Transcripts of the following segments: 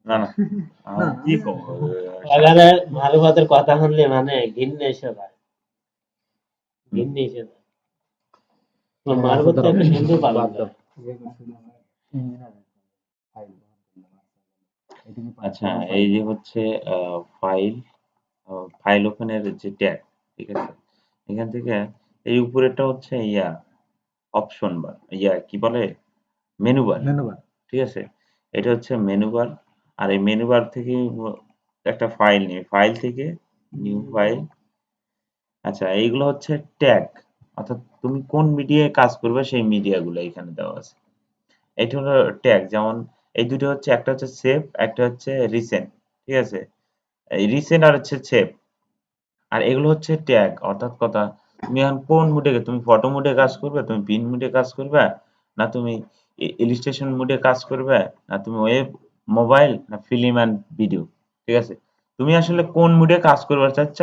না না কি কম এখানে মারুফাতের কথা শুনলে মানে ঘিন্নে এসে যায়, ঘিন্নে এসে যায়। মারুফাত তো একটা সুন্দর পালন করে। আচ্ছা, এই যে হচ্ছে ফাইল ফাইল ওপেনের যে ট্যাগ, ঠিক আছে, এখান থেকে এই উপরেরটা হচ্ছে অপশন বার, কি বলে, মেনু বার, ঠিক আছে, এটা হচ্ছে মেনু বার। আর এই মেনু বার থেকে একটা ফাইল নিয়ে ফাইল থেকে নিউ ফাইল। আচ্ছা, এইগুলো হচ্ছে ট্যাগ, অর্থাৎ তুমি কোন মিডিয়ায় কাজ করবে সেই মিডিয়াগুলো এখানে দেওয়া আছে। এটা হলো ট্যাগ, যেমন এই দুটো হচ্ছে, একটা হচ্ছে সেভ, একটা হচ্ছে রিসেন্ট, ঠিক আছে। এই রিসেন্ট আর হচ্ছে সেভ, আর এগুলো হচ্ছে ট্যাগ, অর্থাৎ কথা তুমি এখন কোন মুডে, তুমি ফটো মুডে কাজ করবে, তুমি পিন মুডে কাজ করবে, না তুমি ইলিস্ট্রেশন মুডে কাজ করবে, না তুমি ওয়েব, মোবাইল, না ফিল্ম অ্যান্ড ভিডিও, ঠিক আছে। তুমি আসলে কোন মুডে কাজ করবে চাচ্ছ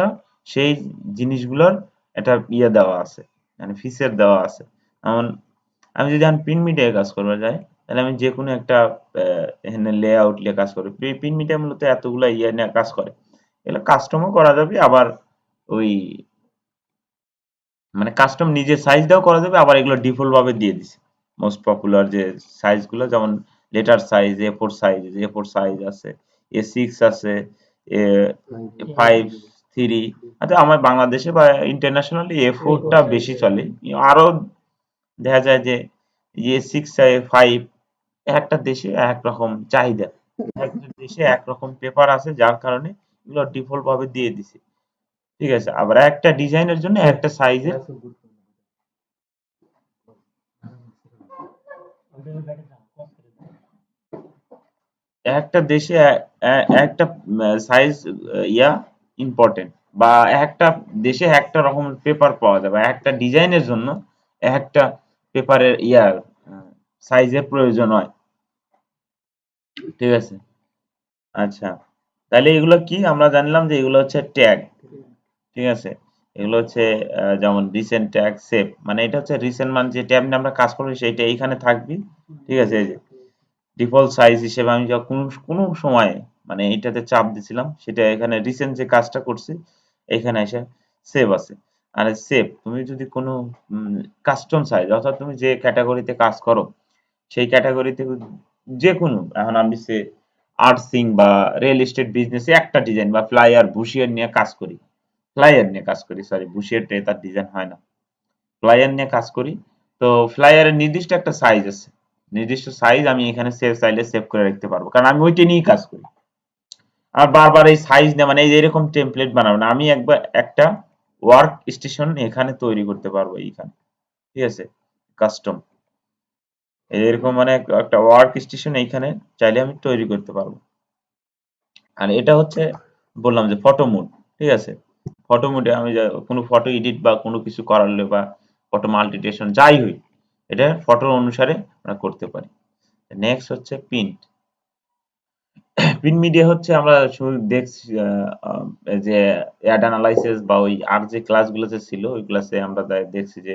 সেই জিনিসগুলোর একটা দেওয়া আছে, মানে ফিচার দেওয়া আছে। যেমন আমি যদি এখন প্রিন্ট মিডিয়ায় কাজ করতে যাই, তাহলে আমি যে কোনো একটা এখানে লেআউট নিয়ে কাজ করবো। প্রিন্ট মিডিয়া মূলত এতগুলা নিয়ে কাজ করে, এগুলো কাস্টমও করা যাবে, আবার ওই মানে কাস্টম নিজের সাইজ দিয়েও করা যাবে, আবার এগুলো ডিফল্ট ভাবে দিয়ে দিছে মোস্ট পপুলার যে সাইজ গুলো, যেমন লেটার সাইজ, এ4 সাইজ আছে, এ6 আছে, এ5, 3। আচ্ছা, আমার বাংলাদেশে বা ইন্টারন্যাশনালি এ4টা বেশি চলে, আরো দেখা যায় যে এ6, এ5 একটা দেশে এক রকম চাহিদা, এক দেশে একরকম পেপার আছে, যার কারণে এগুলো ডিফল্ট ভাবে দিয়ে দিছে, ঠিক আছে। আবার একটা ডিজাইনের জন্য একটা সাইজের, একটা দেশে একটা সাইজ ইয়া ইম্পর্টেন্ট, বা একটা দেশে একটা রকম পেপার পাওয়া যাবে, একটা ডিজাইনের জন্য একটা পেপারের সাইজের প্রয়োজন হয়, ঠিক আছে। আচ্ছা, তাহলে এগুলো কি আমরা জানলাম যে এগুলো হচ্ছে ট্যাগ, ঠিক আছে। এগুলো হচ্ছে যেমন রিসেন্ট ট্যাগ, সেভ, মানে এটা হচ্ছে রিসেন্ট, মানে যে ট্যাব নিয়ে আমরা কাজ করবো সেইটা এইখানে থাকবে, ঠিক আছে। এই যে ডিফল্ট সাইজ হিসেবে আমি যখন কোনো কোনো সময় মানে এইটাতে চাপ দিছিলাম, সেটা এখানে রিসেন্ট যে কাজটা করছি এখানে এসে সেভ আছে। আর সেভ, তুমি যদি কোনো কাস্টম সাইজ, অর্থাৎ তুমি যে ক্যাটাগরিতে কাজ করো সেই ক্যাটাগরিতে যে কোনো, এখন আমি সে আর্টসিং বা রিয়েল এস্টেট বিজনেসে একটা ডিজাইন বা ফ্লাইয়ার বুশিয়ার নিয়ে কাজ করি, সরি, বুশিয়ারটা তার ডিজাইন হয় না, ফ্লাইয়ার নিয়ে কাজ করি। তো ফ্লাইয়ারের নির্দিষ্ট একটা সাইজ আছে, নির্দিষ্ট সাইজ আমি এখানে সেভ চাইলে সেভ করে রাখতে পারবো, কারণ আমি ওইটা নিয়েই কাজ করি। আর বারবার এই সাইজ না, মানে এই যে এরকম টেমপ্লেট বানাবো না, আমি একবার একটা ওয়ার্ক স্টেশন এখানে তৈরি করতে পারবো এইখানে, ঠিক আছে, কাস্টম এরকম, মানে একটা ওয়ার্ক স্টেশন এইখানে চাইলে আমি তৈরি করতে পারবো। আর এটা হচ্ছে বললাম যে ফটো মুড, ঠিক আছে। ফটো মুডে আমি কোনো ফটো এডিট বা কোনো কিছু করালে বা ফটো মাল্টিটেশন যাই হই, এটা ফটোর অনুসারে আমরা করতে পারি। নেক্সট হচ্ছে প্রিন্ট। প্রিন্ট মিডিয়া হচ্ছে আমরা শুরু দেখছি যে অ্যাড অ্যানালাইসিস বা ওই আর যে ক্লাসগুলোতে ছিল ওই ক্লাসে আমরা দেখছি যে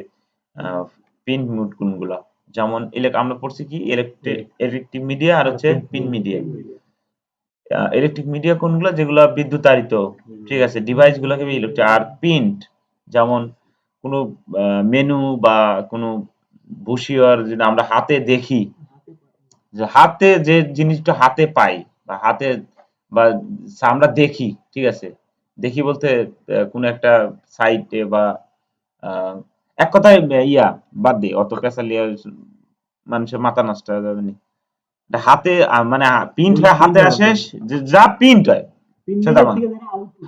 প্রিন্ট মোড কোনগুলা, যেমন আমরা পড়ছি কি ইলেকট্রিক মিডিয়া আর হচ্ছে প্রিন্ট মিডিয়া। ইলেকট্রিক মিডিয়া কোনগুলো, যেগুলো বিদ্যুতায়িত, ঠিক আছে, ডিভাইস গুলোকে ইলেকট্রিক। আর প্রিন্ট যেমন কোনো মেনু বা কোনো ব্রোশিওর যেটা আমরা হাতে দেখি, যে হাতে যে জিনিসটা হাতে পাই বা হাতে বা আমরা দেখি, ঠিক আছে, দেখি বলতে কোনো একটা সাইটে বা আহ, এক কথায় বাদ দিই, অত পেশা লিয়ে মানুষের মাথা নষ্ট হয়ে যাবে না। এটা হাতে মানে প্রিন্ট হয়ে হাতে আসে, যা প্রিন্ট হয় সেটা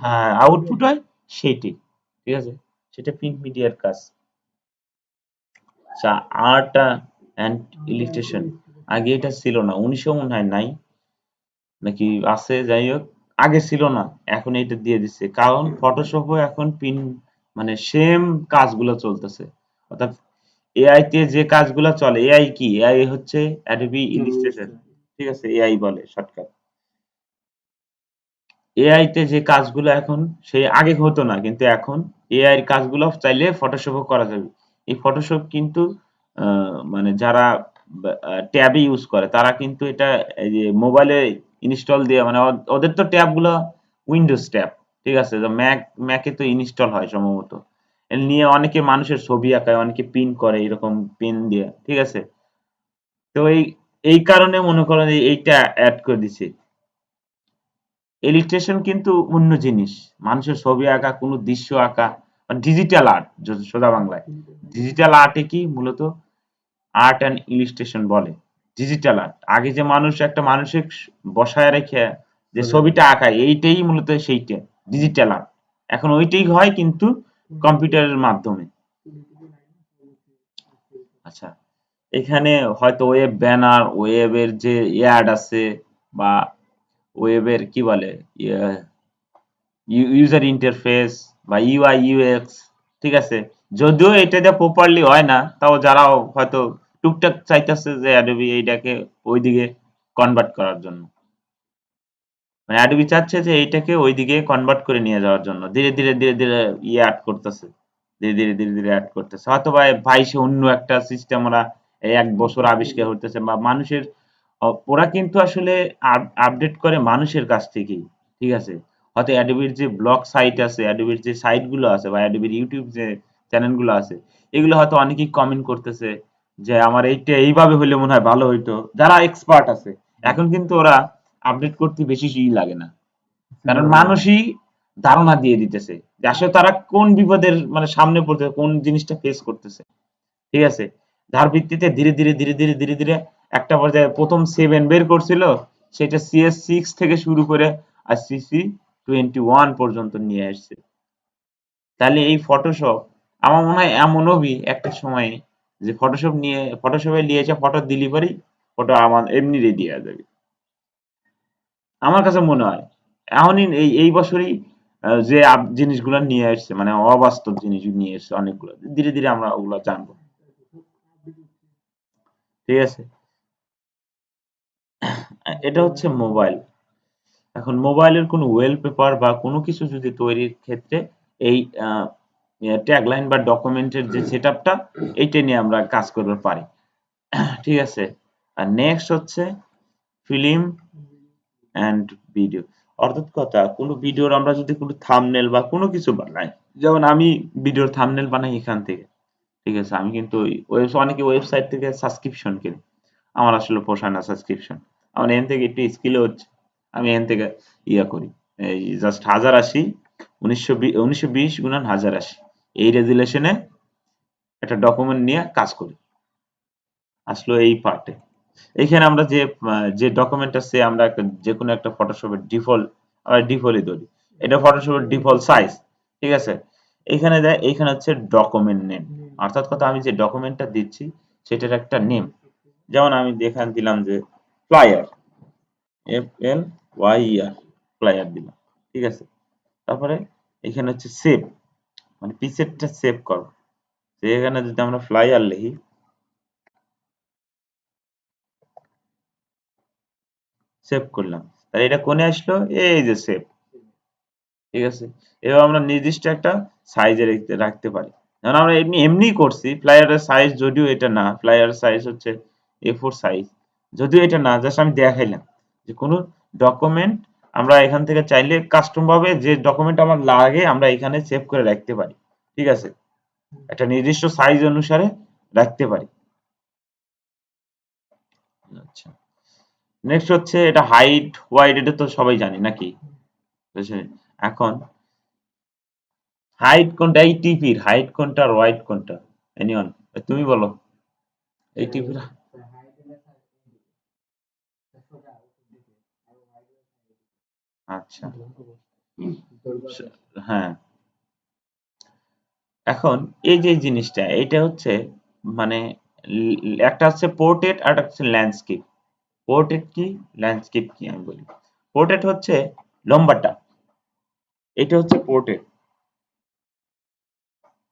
হ্যাঁ আউটপুট হয় সেইটি, ঠিক আছে, সেটা প্রিন্ট মিডিয়ার কাজ। আচ্ছা, আর্ট অ্যান্ড ইলিস্ট্রেশন, আগে এটা ছিল না, 1900 মনে হয় নাই, নাকি আছে, যাই হোক, আগে ছিল না, এখন এটা দিয়ে দিচ্ছে, কারণ ফটোশপও এখন মানে সেম কাজগুলো চলতেছে, অর্থাৎ এআই তে যে কাজগুলো চলে, এআই কি, এআই হচ্ছে অ্যাডোবি ইলিস্ট্রেটর, ঠিক আছে, এআই বলে শর্টকাট। এআই তে যে কাজগুলো এখন সেই আগে হতো না, কিন্তু এখন এআই এর কাজগুলো চাইলে ফটোশপও করা যাবে। এই ফটোশপ কিন্তু মানে যারা ট্যাবে ইউজ করে তারা কিন্তু এটা এই যে মোবাইলে ইনস্টল দিয়ে মানে ওদের তো ট্যাবগুলো উইন্ডোজ ট্যাব, ঠিক আছে? তো ম্যাকে তো ইনস্টল হয় সম্ভবত। এ নিয়ে অনেকে মানুষের ছবি আঁকায়, অনেকে পিন করে এরকম পেন দিয়ে, ঠিক আছে? তো এই কারণে মনে করেন এইটা অ্যাড করে দিছি। ইলিস্ট্রেশন কিন্তু অন্য জিনিস। মানুষের ছবি আঁকা, কোনো দৃশ্য আঁকা, ডিজিটাল আর্ট সোজা বাংলায়। ডিজিটাল আর্টে কি মূলত আর্ট অ্যান্ড ইলিস্ট্রেশন বলে। Digital art. আগে যে মানুষ একটা মানসিক বসায় রেখে যে ছবিটা আঁকায় এইটাই মূলত সেইটা ডিজিটাল আর্ট। এখন ওইটাই হয় কিন্তু কম্পিউটারের মাধ্যমে। আচ্ছা, এখানে হয়তো ওয়েব ব্যানার, ওয়েবের যে অ্যাড আছে বা ওয়েবের কি বলে ইউজার ইন্টারফেস বা ইউআই ইউএক্স, ঠিক আছে? যদিও এটা দিয়ে প্রপারলি হয় না, তাও যারা হয়তো টুকটাক চাইতেছে যে অ্যাডোবি এইটাকে ওইদিকে কনভার্ট করার জন্য, মানে অ্যাডোবি চাচ্ছে যে এইটাকে ওইদিকে কনভার্ট করে নিয়ে যাওয়ার জন্য ধীরে ধীরে ধীরে ধীরে ইয়ে অ্যাড করতেছে, ধীরে ধীরে ধীরে ধীরে অ্যাড করতেছে। হয়তো ভাই সে অন্য একটা সিস্টেম ওরা এই ১ বছর আবিষ্কার হতেছে বা মানুষের ওরা কিন্তু আসলে আপডেট করে মানুষের কাছ থেকেই, ঠিক আছে? হয়তো অ্যাডোবির যে ব্লগ সাইট আছে, অ্যাডোবির যে সাইট গুলো আছে বা অ্যাডোবির ইউটিউব যে চ্যানেল গুলো আছে, এগুলো হয়তো অনেকেই কমেন্ট করতেছে যে আমার এইটা এইভাবে হইলে মনে হয় ভালো হইতো, যারা এক্সপার্ট আছে। এখন কিন্তু ওরা আপডেট করতে বেশি লাগে না, কারণ মানুষই ধারণা দিয়ে দিতেছে যে আসলে তারা কোন বিপদের মানে সামনে পড়তেছে, কোন জিনিসটা ফেস করতেছে, ঠিক আছে? যার ভিত্তিতে ধীরে ধীরে ধীরে ধীরে ধীরে ধীরে একটা পর্যায়ে প্রথম 7 বের করছিল, সেটা CS6 থেকে শুরু করে আর CC21 পর্যন্ত নিয়ে আসছে। তাহলে এই ফটোশপ আমার মনে হয় এমনও একটা সময়ে যে ফটোশপে নিয়েছে ফটো দিলি পরেই ফটো আমার এমনি রেডি হয়ে যাবে। আমার কাছে মনে হয় এখনই এই বছরই যে জিনিসগুলো নিয়ে আসছে মানে অবাস্তব জিনিস নিয়ে এসছে অনেকগুলো, ধীরে ধীরে আমরা ওগুলো জানবো, ঠিক আছে? এটা হচ্ছে মোবাইল। এখন মোবাইলের কোনো ওয়েলপেপার বা কোনো কিছু যদি তৈরির ক্ষেত্রে এই ট্যাগলাইন বা ডকুমেন্টের যে সেটআপটা এইটা নিয়ে আমরা কাজ করতে পারি, ঠিক আছে? আর নেক্সট হচ্ছে ফিল্ম অ্যান্ড ভিডিও। অর্থাৎ কথা কোনো ভিডিওর আমরা যদি কোনো থাম্বনেল বা কোনো কিছু বানাই, যেমন আমি ভিডিওর থাম্বনেল বানাই এখান থেকে, ঠিক আছে? আমি কিন্তু অনেকে ওয়েবসাইট থেকে সাবস্ক্রিপশন কিনে, আমার আসলে পোষায় না সাবস্ক্রিপশন। আমার এখান থেকে একটু স্কিলে হচ্ছে, আমি এখান থেকে ইয়া করি, এই জাস্ট 1080 1920 গুণন 1080 এই রেজুলেশনে একটা ডকুমেন্ট নিয়ে কাজ করি। আসলে এই পার্টে এইখানে আমরা যে ডকুমেন্ট আছে আমরা যে কোনো একটা ফটোশপের ডিফল্ট আমরা ডিফল্টই ধরি, এটা ফটোশপের ডিফল্ট সাইজ, ঠিক আছে? এইখানে হচ্ছে ডকুমেন্ট নেম, অর্থাৎ কথা আমি যে ডকুমেন্টটা দিচ্ছি সেটার একটা নেম। যেমন আমি এখানে দিলাম যে ফ্লায়ার, FLYER, ফ্লায়ার দিলাম, ঠিক আছে? তারপরে এখানে হচ্ছে সেভ, মানে পিকচারটা সেভ করো। তো এখানে যদি আমরা ফ্লায়ার লিখি, সেভ করলাম, তাহলে এটা কোনে আসলো, এই যে সেভ, ঠিক আছে? এবার আমরা নির্দিষ্ট একটা সাইজে রাখতে পারি। যেমন আমরা এমনি করছি, ফ্লায়ারের সাইজ যদিও এটা না, ফ্লায়ারের সাইজ হচ্ছে A4 সাইজ, যদিও এটা না, জাস্ট আমি দেখাইলাম যে কোনো ডকুমেন্ট আমরা এখান থেকে চাইলে কাস্টম ভাবে যে ডকুমেন্ট আমার লাগে আমরা এখানে সেভ করে রাখতে পারি, ঠিক আছে? একটা নির্দিষ্ট সাইজ অনুসারে রাখতে পারি। আচ্ছা, নেক্সট হচ্ছে এটা হাইট ওয়াইড, এটা তো সবাই জানি নাকি? বুঝছেন? এখন হাইট কোনটা, এই টিপির হাইট কোনটা আর ওয়াইড কোনটা? এনিওয়ান, তুমি বলো। এই টিপির, আচ্ছা, হ্যাঁ। এখন এই যে জিনিসটা এটা হচ্ছে মানে একটা হচ্ছে পোর্ট্রেট আর একটা হচ্ছে ল্যান্ডস্কেপ। পোর্ট্রেট কি, ল্যান্ডস্কেপ কি আমি বলি। পোর্ট্রেট হচ্ছে লম্বাটা, এটা হচ্ছে পোর্ট্রেট,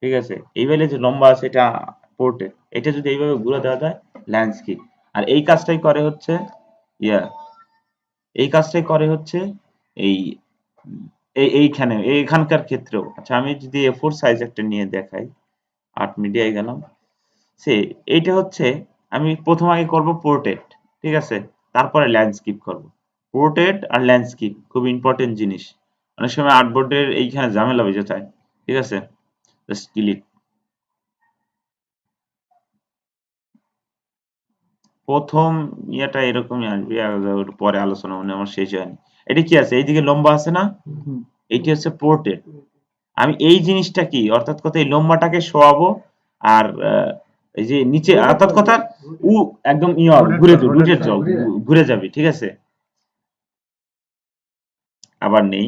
ঠিক আছে? এইভাবে যে লম্বা আছে এটা পোর্ট্রেট, এটা যদি এইভাবে ঘুরে দেওয়া যায় ল্যান্ডস্কেপ। আর এই কাজটাই করে হচ্ছে ইয়া, এই কাজটাই করে হচ্ছে এই এইখানে এইখানকার ক্ষেত্রেও। আচ্ছা, আমি যদি A4 সাইজ একটা নিয়ে দেখাই, আর্ট মিডিয়ায় গেলাম। এইটা হচ্ছে আমি প্রথম আগে করব পোর্ট্রেট, ঠিক আছে, তারপরে ল্যান্ডস্কেপ করব। পোর্ট্রেট আর ল্যান্ডস্কেপ খুব ইম্পর্টেন্ট জিনিস। অনেক সময় আর্টবোর্ডের এইখানে ঝামেলা হয়ে যায়, ঠিক আছে। Just delete. প্রথম ইয়েটা এরকমই আসবে, আর ওটা পরে আলোচনা মনে হয় আমার শেষ হয়নি। এটা কি আছে এইদিকে লম্বা আছে না, এইটি হচ্ছে পোর্ট্রেট। আমি এই জিনিসটা কি অর্থাৎ কথা এই লম্বাটাকে শোয়াবো, আর এই যে নিচে অর্থাৎ কথা উ একদম ঘুরে যাবে, ঘুরে যাবে, ঠিক আছে। আবার নেই,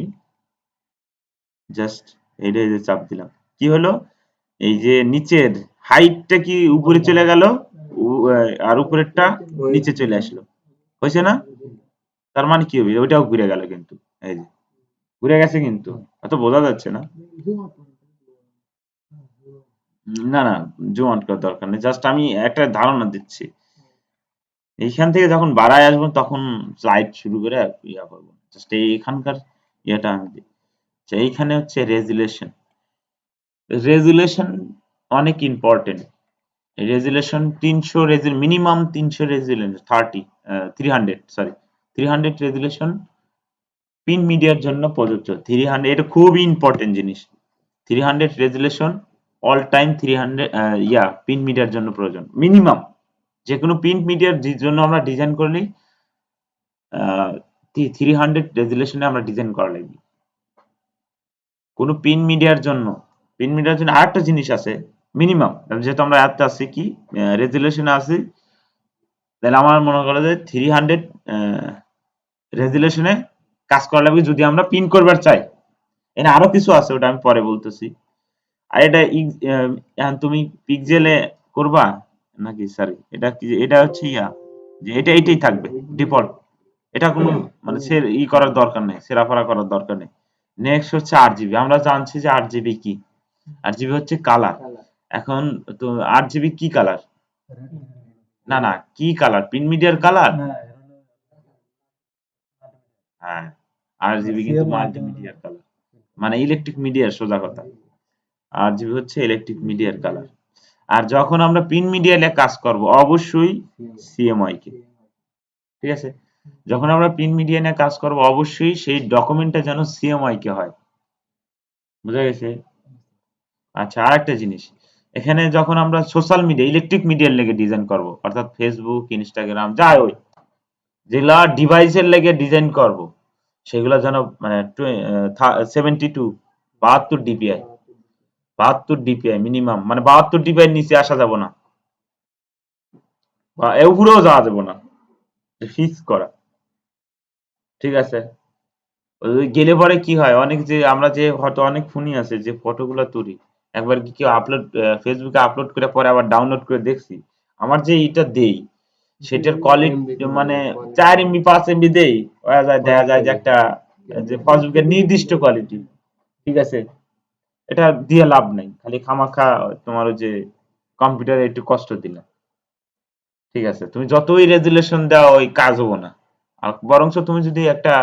জাস্ট এটা এই যে চাপ দিলাম, কি হলো, এই যে নিচের হাইটটা কি উপরে চলে গেল, আর উপরেরটা নিচে চলে আসলো, হয়েছে না? তার মানে কি হবে, ওইটাও ঘুরে গেল কিন্তু, এই যে ঘুরে গেছে কিন্তু, অত বোঝা যাচ্ছে না। না না, জুম আউট করার দরকার নেই, জাস্ট আমি একটা ধারণা দিচ্ছি। এইখান থেকে যখন বাড়ায় আসবো তখন স্লাইড শুরু করে ইয়া করবো, জাস্ট এইখানকার ইয়েটা আমি দিই। আচ্ছা, এইখানে হচ্ছে রেজুলেশন। রেজুলেশন অনেক important. Resolution 300, minimum 300 resolution, 300 resolution print মিডিয়ার জন্য প্রযোজ্য। 300 এটা খুবই ইম্পর্টেন্ট জিনিস। 300 রেজুলেশন অল টাইম, 300 প্রিন্ট মিডিয়ার জন্য প্রয়োজন মিনিমাম। যে কোনো প্রিন্ট মিডিয়ার জন্য আমরা ডিজাইন করলে 300 রেজুলেশনে আমরা ডিজাইন করা লাগবে। কোনো প্রিন্ট মিডিয়ার জন্য আরেকটা জিনিস আছে মিনিমাম, যেহেতু আমরা এত আছি কি রেজুলেশনে আছি, তাহলে আমার মনে করো যে 300 রেজুলেশনে কাজ করা লাগবে যদি আমরা প্রিন্ট করবার চাই। এখানে আরো কিছু আছে, ওটা আমি পরে বলতেছি। আর এটা এখন তুমি পিক্সেলে করবা নাকি, সরি এটা কি, এটা হচ্ছে যে এটাই থাকবে ডিফল্ট। এটা কোনো মানে করার দরকার নেই, সেরাফারা করার দরকার নেই। নেক্সট হচ্ছে আরজিবি। আমরা জানছি যে আরজিবি কি, আরজিবি হচ্ছে কালার। এখন তো আরজিবি কি কালার, না না কি কালার, প্রিন্ট মিডিয়ার কালার। হ্যাঁ, আরজিবি কিন্তু মাল্টিমিডিয়ার কালার, মানে ইলেকট্রিক মিডিয়ার, সোজা কথা। আরজিবি হচ্ছে ইলেকট্রিক মিডিয়ার কালার। আর যখন আমরা প্রিন্ট মিডিয়ালে কাজ করব অবশ্যই সিএমওয়াই কে, ঠিক আছে। যখন আমরা প্রিন্ট মিডিয়া নিয়ে কাজ করব অবশ্যই সেই ডকুমেন্টটা যেন সিএমওয়াই কে হয়, বুঝা গেছে? আচ্ছা, আরেকটা জিনিস, এখানে যখন আমরা সোশ্যাল মিডিয়া ইলেকট্রিক মিডিয়ার লেগে ডিজাইন করব, অর্থাৎ ফেসবুক, ইনস্টাগ্রাম, যাই ওই যেগুলা ডিভাইসের লেগে ডিজাইন করব, সেগুলা যেন মানে 72 ডিপিআই, 72 ডিপিআই মিনিমাম, মানে 72 ডিপিআই নিচে আসা যাব না, বা উপরেও যাওয়া যাবে না, ফিক্স করা, ঠিক আছে। ওই গেলে পরে কি হয়, অনেক যে আমরা যে হয়তো অনেক ফোনই আছে যে ফটোগুলো তুলি, একবার কি কেউ আপলোড ফেসবুকে আপলোড করে পরে আবার ডাউনলোড করে দেখছি, আমার যে এটা দেই সেটার কোয়ালিটি মানে 4 এমবি 5 এমবি দেই, দেখা যায় যে একটা যে ফেসবুকের নির্দিষ্ট কোয়ালিটি, ঠিক আছে। এটা দিয়ে লাভ নাই, খালি খামাখা তোমার ওই যে কম্পিউটারে একটু কষ্ট দিলে, ঠিক আছে। তুমি যতই রেজুলেশন দাও ওই কাজ হবো না। আর বরঞ্চ তুমি যদি একটা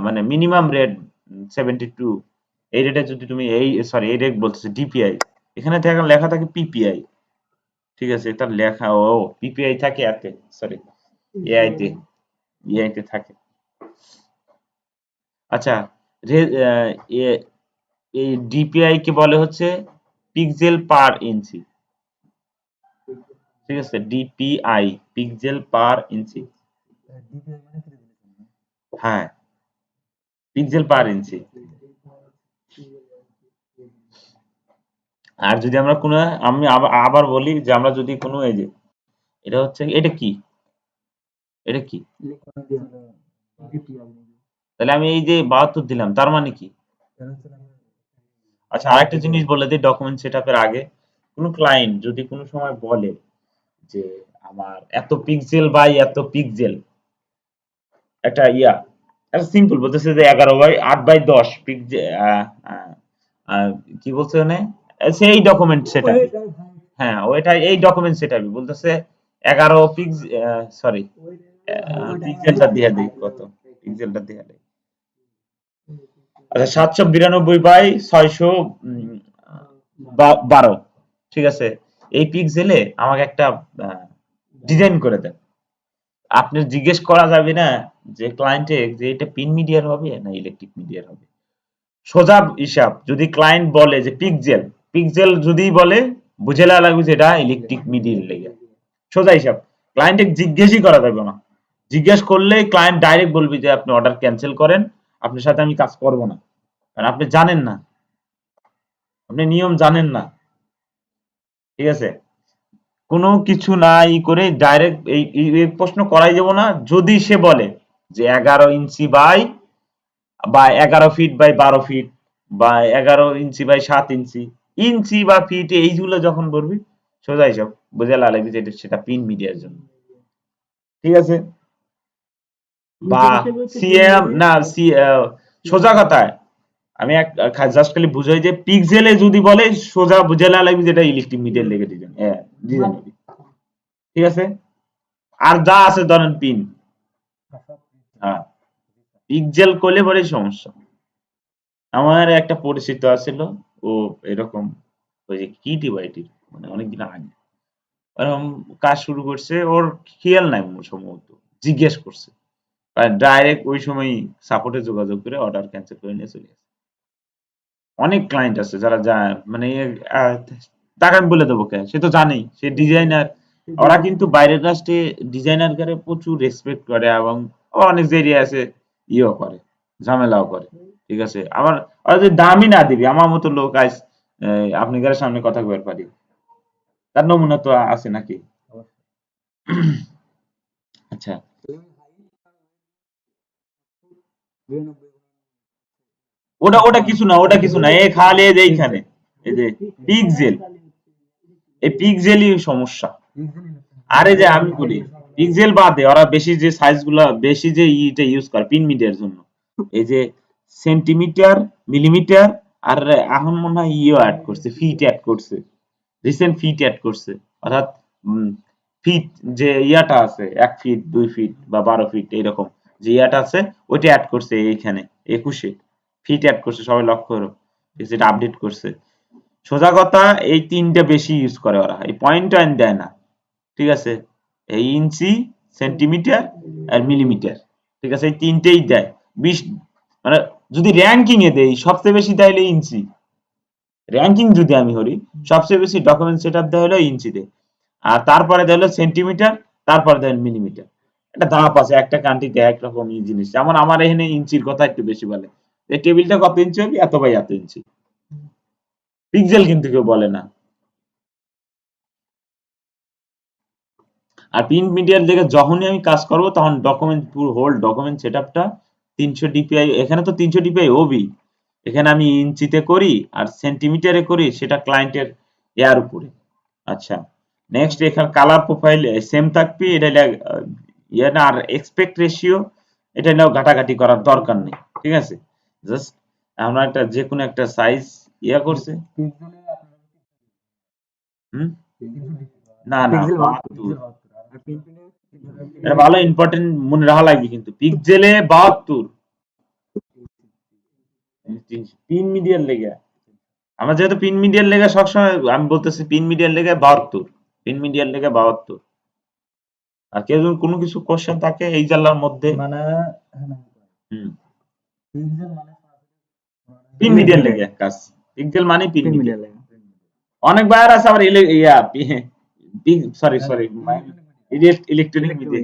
মানে মিনিমাম রেট 72, এই রেটে যদি তুমি এই রেট বলতেছে ডিপিআই, এখানে লেখা থাকে পিপিআই, ঠিক আছে। এটা লেখা পিপিআই থাকে এতে, সরি এআই তে, এআই তে থাকে। আচ্ছা, এই ডিপিআই কে বলে হচ্ছে পিক্সেল পার ইঞ্চি, ঠিক আছে। ডিপিআই পিক্সেল পার ইঞ্চি, হ্যাঁ পিক্সেল পার ইঞ্চি। আর যদি আমরা কোনো, আমি আবার বলি যে আমরা যদি কোনো এই যে এটা হচ্ছে, এটা কি, এটা কি, তাহলে আমি এই যে 72 দিলাম, তার মানে কি? আচ্ছা, আরেকটা জিনিস বলে দিই ডকুমেন্ট সেটআপের আগে, কোনো ক্লায়েন্ট যদি কোনো সময় বলে যে আমার এত পিক্সেল বাই এত পিক্সেল, একটা একটা সিম্পল বলতেছে যে 11/8/10 পিক্সেল, কি বলছে মানে সেই ডকুমেন্ট সেটআপ, হ্যাঁ ওইটা এই ডকুমেন্ট সেটআপই বলতেছে 11 সরি পিক্সেলটা দিয়ে দেই, কত পিক্সেলটা দিয়ে দেই, আচ্ছা 792/612, ঠিক আছে, এই পিক্সেলে আমাকে একটা ডিজাইন করে দেন। আপনি জিজ্ঞেস করা যাবে না যে ক্লায়েন্টে যে এটা পিন মিডিয়ার হবে না ইলেকট্রিক মিডিয়ার হবে। সোজা হিসাব, যদি ক্লায়েন্ট বলে যে পিক্সেল, পিক্সেল যদি বলে বুঝে লাগবে যে এটা ইলেকট্রিক মিডিয়ার লেগে। সোজা হিসাব, ক্লায়েন্টে জিজ্ঞেসই করা যাবে না। জিজ্ঞেস করলে ক্লায়েন্ট ডাইরেক্ট বলবে যে আপনি অর্ডার ক্যান্সেল করেন, আপনার সাথে আমি কাজ করব না, কারণ আপনি জানেন না, আপনি নিয়ম জানেন না। ঠিক আছে, কোনো কিছু না ই করে ডাইরেক্ট এই প্রশ্ন করাই যাব না। যদি সে বলে যে 11 ইঞ্চি বা 11 ফিট বাই 12 ফিট বা 11 ইঞ্চি বাই 7 ইঞ্চি, ইঞ্চি বা ফিট এইগুলো যখন বলবি সোজা হিসাব বুঝে লাগবে যে সেটা পিন মিডিয়ার জন্য। ঠিক আছে, বা সিএম না সোজা কথায় আমি এক জাস্ট খালি বুঝাই যে পিক্সেলে যদি বলে সোজা বুঝে লাগবে যেটা ইলেকট্রিক মিডিয়ার লেগে ডিজাইন, হ্যাঁ ডিজাইন হবে। ঠিক আছে, আর যা আছে ধরেন পিন, হ্যাঁ পিক্সেল করলে পরে সমস্যা। আমার একটা পরিচিত আছিল, ও এরকম ওই যে কি ডিভাইডি মানে অনেকদিন আগে এরকম কাজ শুরু করছে, ওর খেয়াল নাই সম্ভবত, জিজ্ঞেস করছে ডাইরেক্ট ওই সময় সাপোর্টে যোগাযোগ করে অর্ডার ক্যান্সেল করে নিয়ে চলে গেছে। অনেক ক্লায়েন্ট আছে যারা যায় মানে তাকে আমি বলে দেবো কে, সে তো জানেই সে ডিজাইনার। ওরা কিন্তু বাইরের রাষ্ট্রে ডিজাইনার করে প্রচুর রেসপেক্ট করে, এবং অনেক এরিয়া আছে ইয়েও করে, ঝামেলাও করে। ঠিক আছে, আমার ওরা যদি দামই না দিবি, আমার মতো লোক আজ আপনাদের সামনে কথা কইতে পারি, তার নমুনা তো আছে নাকি? আচ্ছা, ওটা ওটা কিছু না, ওটা কিছু না, এ খালি এই যে এইখানে এই যে পিক্সেল, এই পিক্সেলই সমস্যা। আরে যে আমি বলি পিক্সেল বাদে ওরা বেশি যে সাইজ গুলা বেশি যে ইটা ইউজ করে পিন মিডিয়ার জন্য, এই যে সেন্টিমিটার, মিলিমিটার, আর এখন মনে হয় ইও অ্যাড করছে, ফিট অ্যাড করছে, রিসেন্ট ফিট অ্যাড করছে। অর্থাৎ ফিট যে ইয়াটা আছে 1 ফিট 2 ফিট বা 12 ফিট এইরকম যে ইয়াটা আছে ওইটা অ্যাড করছে এইখানে 21-এ ফিট অ্যাড করছে, সবাই লক্ষ্য করো, সেটা আপডেট করছে। সোজা কথা এই তিনটা বেশি ইউজ করে ওরা, এই পয়েন্ট টয়েন্ট দেয় না। ঠিক আছে, এই ইঞ্চি, সেন্টিমিটার আর মিলিমিটার। ঠিক আছে, এই তিনটেই দেয় 20, মানে যদি র্যাঙ্কিং এ দেই সবচেয়ে বেশি দেয় হলো ইঞ্চি। র্যাঙ্কিং যদি আমি করি সবচেয়ে বেশি ডকুমেন্ট সেট আপ দেয় হলো ইঞ্চিতে, আর তারপরে দেয় হলো সেন্টিমিটার, তারপরে দেয় মিলিমিটার। একটা ধাপ আছে, একটা কান্ট্রিতে একরকম এই জিনিস। যেমন আমার এখানে ইঞ্চির কথা একটু বেশি বলে, এই টেবিলটা কত ইঞ্চি হবে, এত বাই এত ইঞ্চি। পিক্সেল কিন্তু কেউ বলে না। আর প্রিন্ট মিডিয়ার দিকে যখনই আমি কাজ করব তখন ডকুমেন্ট পুরো হোল ডকুমেন্ট সেটআপটা 300 ডিপিআই, এখানে তো 300 ডিপিআই ওবি, এখানে আমি ইঞ্চিতে করি আর সেন্টিমিটারে করি, সেটা ক্লায়েন্টের এর উপরে। আচ্ছা, নেক্সট এখানে কালার প্রোফাইল সেম থাকবে, এটা ইয়ে না, আর এক্সপেক্ট রেশিও এটা নিয়েও ঘাটাঘাটি করার দরকার নেই। ঠিক আছে, জাস্ট আমরা একটা যে কোনো একটা সাইজ ইয়া করছে। হুম, না না 72, এটা ভালো ইম্পর্টেন্ট মনে রাখা লাগবে কিন্তু পিক্সেলে 72 পিন মিডিয়ার লেগে। আমরা যেহেতু পিন মিডিয়ার লেগে সবসময় আমি বলতেছি পিন মিডিয়ার লেগে 72, পিন মিডিয়ার লেগে 72। আর কেউ যদি কোনো কিছু কোশ্চেন থাকে এই জানলার মধ্যে হুম, পিন মিডিয়ার লেগে কাজ, পিক্সেল মানে পিন মিডিয়া। অনেক বায়ার আছে আবার yeah sorry sorry electronic media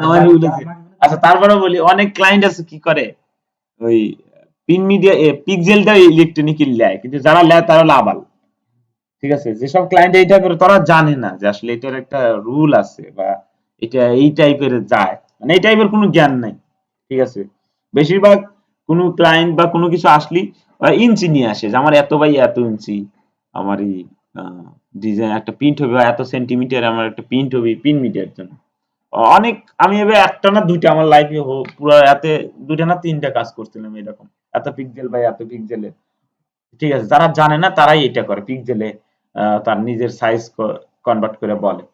আমার বলেছে। আচ্ছা তারপরে বলি অনেক ক্লায়েন্ট আছে কি করে ওই পিন মিডিয়া পিক্সেলটা ইলেকট্রনিক লেয়, কিন্তু যারা লেয় তারা লাভাল। ঠিক আছে, যেসব ক্লায়েন্ট এইটা করে তারা জানে না যে আসলে এটার একটা রুল আছে, বা এটা এই টাইপের যায়, মানে এই টাইপের কোনো জ্ঞান নাই। ঠিক আছে, বেশিরভাগ কোনো ক্লায়েন্ট বা কোনো কিছু আসলি ইঞ্চি নিয়ে আসে যে আমার এত বাই এত ইঞ্চি আমার এই ডিজাইন একটা প্রিন্ট হবে, বা এত সেন্টিমিটার আমার একটা প্রিন্ট হবে পিন মিডিয়ার জন্য। অনেক আমি এবার একটা না দুইটা আমার লাইফে পুরো এতে দুইটা না তিনটা কাজ করছিলাম এরকম, এত পিক্সেল বাই এত পিক্সেলে। ঠিক আছে, যারা জানে না তারাই এটা করে পিক্সেলে তার নিজের সাইজ কনভার্ট করে বলে।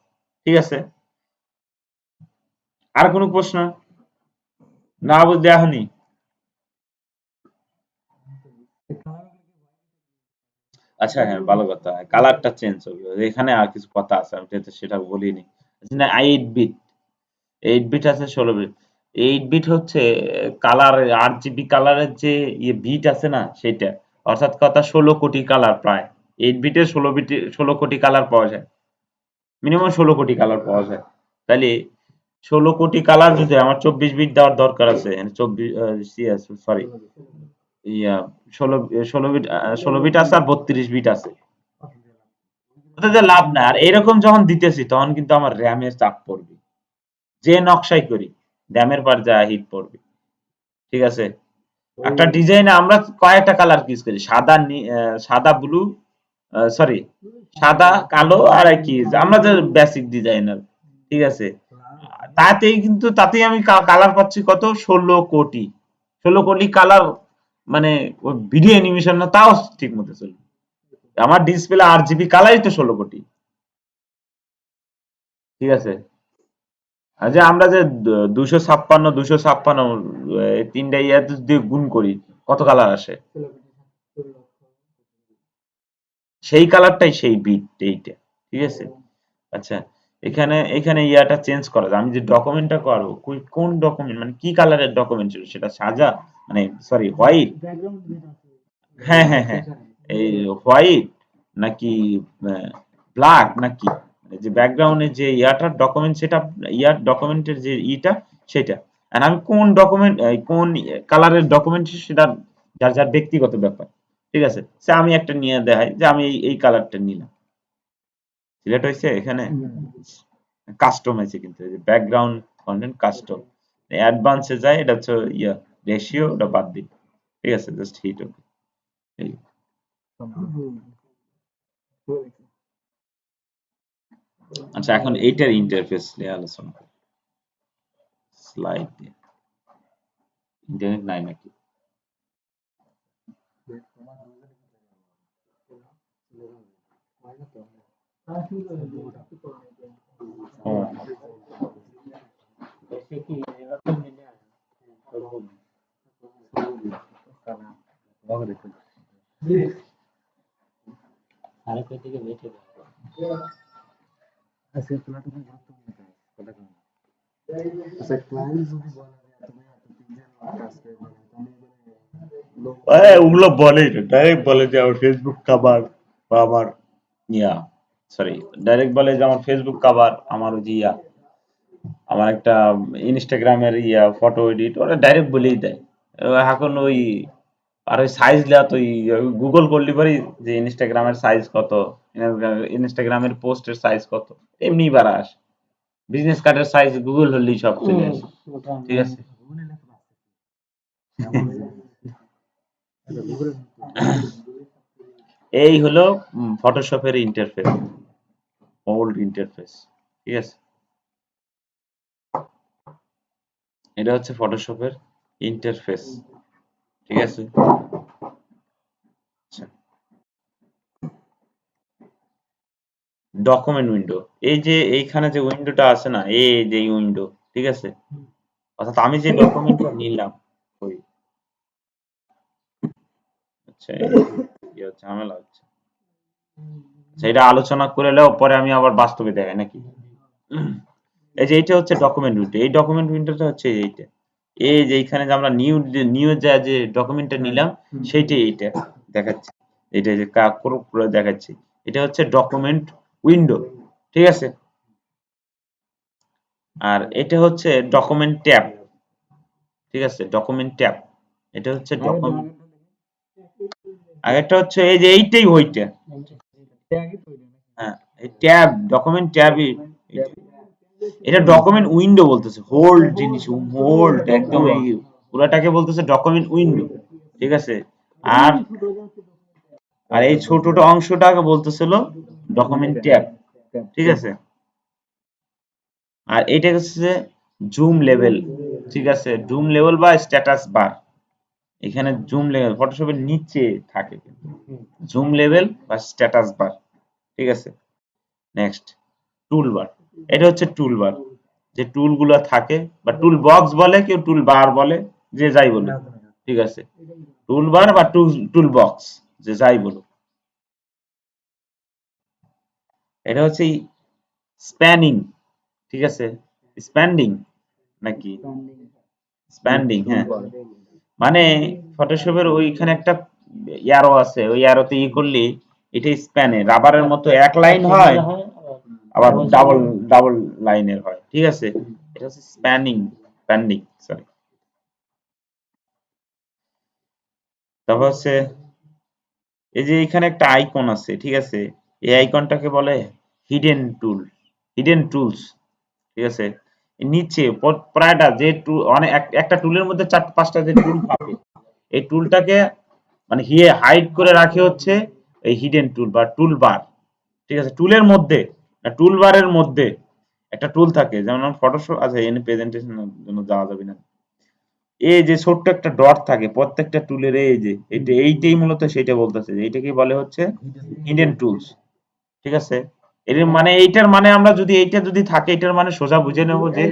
ঠিক আছে, আর কোনো প্রশ্ন না বুঝতে এখনই? আচ্ছা হ্যাঁ, ভালো কথা। কালারটা চেঞ্জ হবে। এখানে আর কিছু কথা আছে, আমি তো সেটা বলিনি। না 8 বিট, 8 বিট আছে 16 বিট। 8 বিট হচ্ছে কালার, RGB কালারের যে বিট আছে না সেটা। অর্থাৎ কথা 16 কোটি কালার প্রায়। 8 বিটে 16 কোটি কালার পাওয়া যায়। মিনিমাম 16 কোটি কালার পাওয়া যায়। তাইলে 16 কোটি কালার যদি আমার 24 বিট দেওয়ার দরকার আছে। 24 সরি ইয়া 16 16 বিট 16 বিট আছে আর 32 বিট আছে। ওটাতে লাভ নাই। আর এরকম যখন দিতেছি তখন কিন্তু আমার র‍্যামের চাপ পড়বে। যে নকশাই করি র‍্যামের পার যা হিট পড়বে। ঠিক আছে? একটা ডিজাইনে আমরা কয়েকটা কালার ইউজ করি। সাদা ব্লু সরি সাদা কালো আর কি আমরা যে বেসিক ডিজাইনার। ঠিক আছে? তাতেই আমি কালার পাচ্ছি কত 16 কোটি। 16 কোটি কালার মানে ভিডিও অ্যানিমেশন না তাও ঠিক মতো চলবে। আমার ডিসপ্লে RGB কালারই তো 16 কোটি। ঠিক আছে? আর যে আমরা যে 256 256 এই তিনটা ইয়াতে দিয়ে গুণ করি কত কালার আসে? সেই কালারটাই সেই বিট এইটা। ঠিক আছে? আচ্ছা, এখানে ইয়াটা চেঞ্জ করা যায়। আমি যে ডকুমেন্টটা করব কোন ডকুমেন্ট মানে কি কালারের ডকুমেন্ট ছিল সেটা সাদা মানে সরি হোয়াইট। হ্যাঁ হ্যাঁ হ্যাঁ, এই হোয়াইট নাকি ব্ল্যাক নাকি যে ব্যাকগ্রাউন্ডে যে ইয়াটার ডকুমেন্ট সেটা ইয়ার ডকুমেন্টের যে সেটা। আর আমি কোন ডকুমেন্ট কোন কালারের ডকুমেন্ট সেটা যার যার ব্যক্তিগত ব্যাপার। ঠিক আছে? সে আমি একটা নিয়ে দেখাই যে আমি এই কালারটা নিলাম। সিলেক্ট হয়েছে এখানে কাস্টম আছে কিন্তু এই যে ব্যাকগ্রাউন্ড কন্টেন্ট কাস্টম অ্যাডভান্সে যায় এটা হচ্ছে রেশিও ওটা বাদ দিই। ঠিক আছে? জাস্ট হিট ওকে। আচ্ছা এখন এইটার ইন্টারফেস নিয়ে আলোচনা করি। স্লাইড দিয়ে ইন্টারনেট নাই নাকি? ও আরেকটা দিকে বেঁচে ওগুলো বলেই না, ডাইরেক্ট বলে যে আমার ফেসবুক কাভার বা আমার ইয়া সরি ডাইরেক্ট বলে যে আমার ফেসবুক কাভার আমার ওই যে আমার একটা ইনস্টাগ্রামের ফটো এডিট ওরা ডাইরেক্ট বলেই দেয়। এখন ওই আর ওই সাইজ লেয়া তো গুগল করলি পারি যে ইনস্টাগ্রামের সাইজ কত, ইনস্টাগ্রামের পোস্টের সাইজ কত, এমনি বাড়া আসে। বিজনেস কার্ডের সাইজ গুগল হলেই সব চলে আসে। ঠিক আছে? এই হলো ফটোশপের ইন্টারফেস, ওল্ড ইন্টারফেস। ঠিক আছে? এটা হচ্ছে ফটোশপের ইন্টারফেস। ঠিক আছে? আচ্ছা, ডকুমেন্ট উইন্ডো এই যে এইখানে যে উইন্ডোটা আছে না এই যে উইন্ডো। ঠিক আছে? অর্থাৎ আমি যে ডকুমেন্টটা নিলাম ওই আচ্ছা ঝামেলা হচ্ছে। আচ্ছা, এটা আলোচনা করে নেও পরে আমি আবার বাস্তবে দেখাই নাকি? এই যে এইটা হচ্ছে ডকুমেন্ট উইন্ডো। এই ডকুমেন্ট উইন্ডোটা হচ্ছে এইটা। এই যে এইখানে যে আমরা নিউ যে ডকুমেন্টটা নিলাম সেইটাই এইটা দেখাচ্ছে। এটা যে করে দেখাচ্ছি। এটা হচ্ছে ডকুমেন্ট উইন্ডো। ঠিক আছে? আর এটা হচ্ছে ডকুমেন্ট ট্যাব। ঠিক আছে? Document tab. এটা হচ্ছে ডকুমেন্ট আগেরটা হচ্ছে এই যে এইটাই ওইটা। হ্যাঁ, এই ট্যাব ডকুমেন্ট ট্যাবই এটা ডকুমেন্ট উইন্ডো বলতেছে। হোল্ড জিনিস হোল্ড একদম এই পুরাটাকে বলতেছে ডকুমেন্ট উইন্ডো। ঠিক আছে? আর আর এই ছোট অংশটাকে বলতেছিল ডকুমেন্ট ট্যাব। ঠিক আছে? আর এটা হচ্ছে জুম লেভেল। ঠিক আছে? জুম লেভেল বা স্ট্যাটাস বার। এখানে জুম লেভেল ফটোশপের নিচে থাকে কিন্তু জুম লেভেল বা স্ট্যাটাস বার। ঠিক আছে? Next toolbar. এটা হচ্ছে টুলবার যে টুলগুলো থাকে বা টুল বক্স বলে কেউ টুল বার বলে যে যাই বলে। ঠিক আছে? টুলবার বা টুল বক্স যে যাই বলো। এটা হচ্ছে স্প্যানিং, ঠিক আছে, স্প্যান্ডিং নাকি স্প্যান্ডিং, হ্যাঁ, মানে ফটোশপের ওইখানে একটা অ্যারো আছে, ওই অ্যারোতে করলে এটা স্প্যানে রাবারের মতো এক লাইন হয়, আবার ডাবল ডাবল লাইনের হয়, ঠিক আছে, এটা হচ্ছে স্প্যানিং, স্প্যান্ডিং, সরি। তারপর হচ্ছে এই যে এখানে একটা আইকন আছে, ঠিক আছে, এই আইকনটাকে বলে হিডেন টুল, হিডেন টুলস, ঠিক আছে। এর নিচে প্রায়টা যে টুল, অনেক একটা টুলের মধ্যে 4-5টা যে টুল থাকে, এই টুলটাকে মানে হাইড করে রাখে হচ্ছে এই হিডেন টুল বা টুল বার, ঠিক আছে। টুলের মধ্যে, টুল বারের মধ্যে একটা টুল থাকে, যেমন ফটোশপ আছে, এনে প্রেজেন্টেশনের জন্য যাওয়া যাবে না। এই যে ছোট্ট একটা ডট থাকে প্রত্যেকটা টুলের, এই যে এইটাই মূলত সেটা বলতেছে যে এইটাকে বলে হচ্ছে হিডেন টুলস, ঠিক আছে। এর মানে এইটার মানে আমরা যদি এইটা যদি থাকে, এটার মানে সোজা বুঝে নেব যে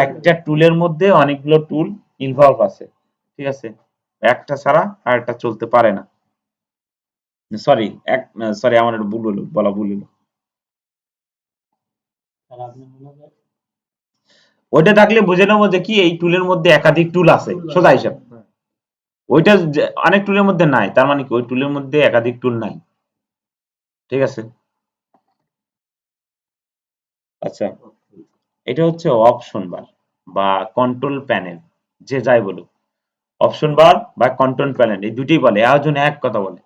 একটা টুলের মধ্যে অনেকগুলো টুল ইনভলভ আছে, ঠিক আছে, একটা ছাড়া আর একটা চলতে পারে না। সরি, সরি, আমার একটু ভুল হলো, বলা ভুল হলো। ওইটা থাকলে বুঝে নেবো যে কি এই টুলের মধ্যে একাধিক টুল আছে, সোজা হিসাব। ওইটা অনেক টুলের মধ্যে নাই, তার মানে কি ওই টুলের মধ্যে একাধিক টুল নাই, ঠিক আছে। আচ্ছা, এটা হচ্ছে অপশন বার বা কন্ট্রোল প্যানেল, যে যাই বলুক, অপশন বার বা কন্ট্রোল প্যানেল এই দুটোই বলে, একজন এক কথা বলে,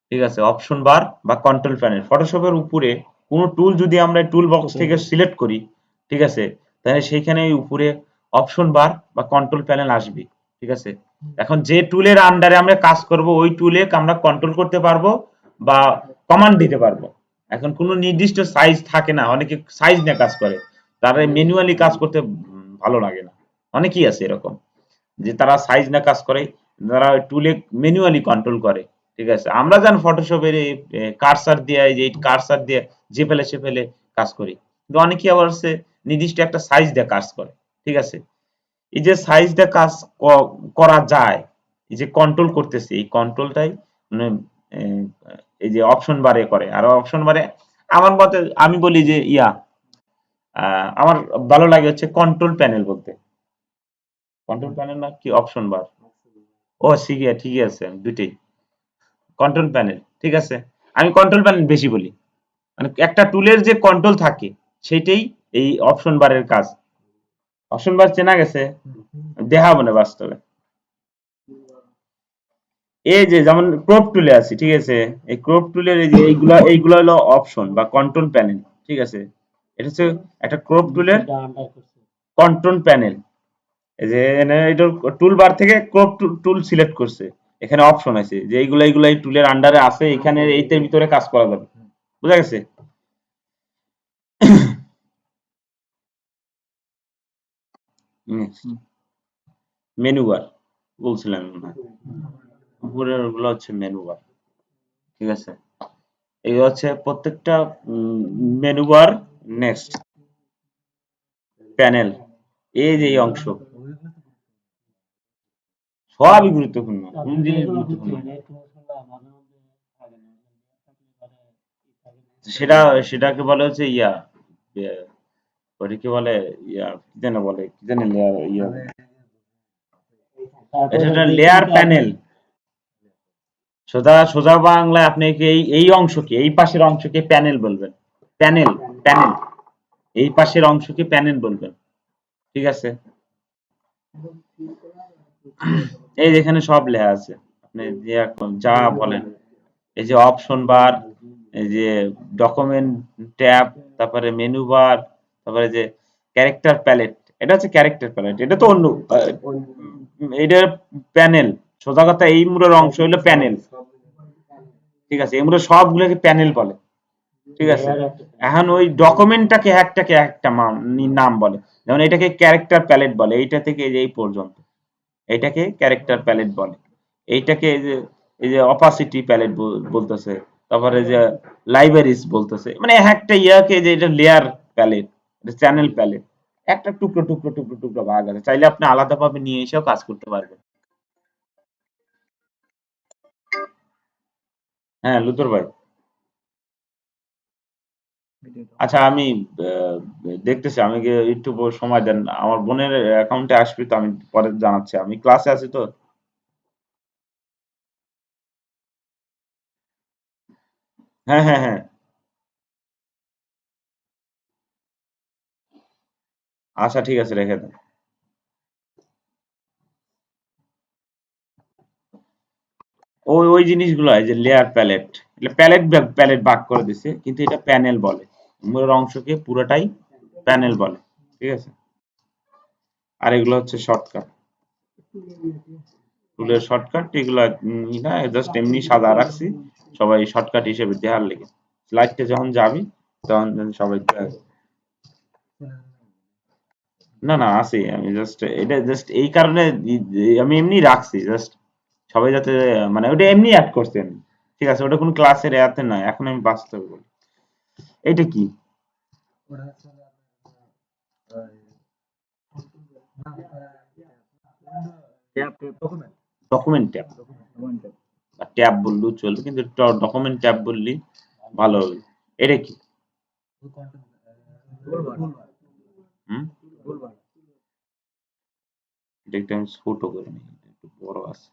ঠিক আছে। অপশন বার বা কন্ট্রোল প্যানেল, ফটোশপের উপরে কোনো টুল যদি আমরা টুল বক্স থেকে সিলেক্ট করি, ঠিক আছে, তাহলে সেইখানে উপরে অপশন বার বা কন্ট্রোল প্যানেল আসবে, ঠিক আছে। এখন যে টুলের আন্ডারে আমরা কাজ করব, ওই টুলে আমরা কন্ট্রোল করতে পারবো বা কমান্ড দিতে পারবো। এখন কোনো নির্দিষ্ট সাইজ থাকে না, অনেকে সাইজ নিয়ে কাজ করে, তারা ম্যানুয়ালি কাজ করতে ভালো লাগে না, অনেকেই আছে এরকম যে তারা সাইজ না কাজ করে, তারা টুলে ম্যানুয়ালি কন্ট্রোল করে, ঠিক আছে। আমরা জান ফটোশপের কার্সার দিয়ে, এই যে কার্সার দিয়ে যে ফেলে সে ফেলে কাজ করি, কিন্তু অনেকে আবার হচ্ছে নির্দিষ্ট একটা সাইজ দিয়ে কাজ করে, ঠিক আছে। এই যে সাইজ দিয়ে কাজ করা যায়, এই যে কন্ট্রোল করতেছে, এই কন্ট্রোলটাই মানে আহ, এই যে অপশন বারে করে, আর অপশন বারে আমার মতে আমি বলি যে আমার ভালো লাগে হচ্ছে কন্ট্রোল প্যানেল বলতে। কন্ট্রোল প্যানেল না কি অপশন বার? ও ঠিকই আছে, দুটেই কন্ট্রোল প্যানেল, ঠিক আছে। আমি কন্ট্রোল প্যানেল বেশি বলি, মানে একটা টুলের যে কন্ট্রোল থাকে সেটাই এই অপশন বারের কাজ। অপশন বার চেনা গেছে, দেখাবো না বাস্তবে। এই যে যেমন ক্রপ টুলে আছে, ঠিক আছে, এই ক্রপ টুলের এই যে এইগুলা হলো অপশন বা কন্ট্রোল প্যানেল, ঠিক আছে। এটা হচ্ছে একটা ক্রপ টুলের কন্ট্রোল প্যানেল। এই যে এটা টুল বার থেকে ক্রপ টুল সিলেক্ট করছে, এখানে অপশন আছে যে এইগুলা এই টুলের আন্ডারে আছে, এখানে এইটার ভিতরে কাজ করা যাবে, বুঝা গেছে। মেনু বার বলছিলাম মনে হয়, উপরের গুলো হচ্ছে মেনু বার, ঠিক আছে। এই হচ্ছে প্রত্যেকটা মেনু বার। নেক্সট প্যানেল, এই যে এই অংশ সবই গুরুত্বপূর্ণ, কোন জিনিস গুরুত্বপূর্ণ সেটা, সেটাকে বলে হচ্ছে ইয়া, ওটাকে বলে কি যেন বলে, কি জানি লেয়ার, এটা একটা লেয়ার প্যানেল। সোজা সোজা বাংলায় আপনি এই অংশকে, এই পাশের অংশকে প্যানেল বলবেন, প্যানেল, প্যানেল, এই পাশের অংশকে প্যানেল বলবেন, ঠিক আছে। এই যেখানে সব লেখা আছে, আপনি যে যা বলেন, এই যে অপশন বার, এই যে ডকুমেন্ট ট্যাব, তারপরে মেনু বার, তারপরে যে ক্যারেক্টার প্যালেট, এটা হচ্ছে ক্যারেক্টার প্যালেট, এটা তো অন্য এটা প্যানেল। সোজা কথা এই মুড়ের অংশ হলো প্যানেল, ঠিক আছে, এই মুড়ের সবগুলোকে প্যানেল বলে, ঠিক আছে। এখন ওই ডকুমেন্টটাকে একটাকে একটা নাম বলে, যেমন এটাকে ক্যারেক্টার প্যালেট বলে, এইটা থেকে এই পর্যন্ত এটাকে ক্যারেক্টার প্যালেট বলে। এইটাকে এই যে অপাসিটি প্যালেট বলতেছে, তারপরে যে লাইব্রেরিজ বলতেছে, মানে একটা ইয়াকে যে এটা লেয়ার প্যালেট, এটা চ্যানেল প্যালেট, একটা টুকরো টুকরো টুকরো টুকরো ভাগ আছে, চাইলে আপনি আলাদাভাবে নিয়ে এসেও কাজ করতে পারবেন। হ্যাঁ লুতর ভাই। আচ্ছা আমি দেখতেছি, আমি একটু সময় দেন, আমার বোনের অ্যাকাউন্টে আসবে তো, আমি পরে জানাচ্ছি, আমি ক্লাসে আছি তো। হ্যাঁ হ্যাঁ হ্যাঁ, আচ্ছা ঠিক আছে, রেখে দেন। ওই ওই জিনিসগুলো, এই যে লেয়ার প্যালেট, প্যালেট প্যালেট ভাগ করে দিছে, কিন্তু এটা প্যানেল বলে, মূলের অংশকে পুরোটাই প্যানেল বলে, ঠিক আছে। আর এগুলো হচ্ছে শর্টকাট, টুলের শর্টকাট এগুলো, না জাস্ট এমনি সাদা রাখছি, সবাই শর্টকাট হিসেবে দেওয়ার লেগে, স্লাইডটা যখন যাবি তখন যেন সবাই না না আছে, আমি জাস্ট এটা জাস্ট এই কারণে আমি এমনি রাখছি, জাস্ট সবাই যাতে, মানে ওটা এমনি অ্যাড করছেন, ঠিক আছে, ওটা কোনো ক্লাসের অ্যাতে নয়, এখন আমি বাস্তবে বলি। এটা কি? ডকুমেন্ট ট্যাব, বা ট্যাব বললেও চলবে, কিন্তু ডকুমেন্ট ট্যাব বললেই ভালো হবে। এটা কি? হুম, এটা একটু আমি ছোট করে নিই, এটা একটু বড় আছে।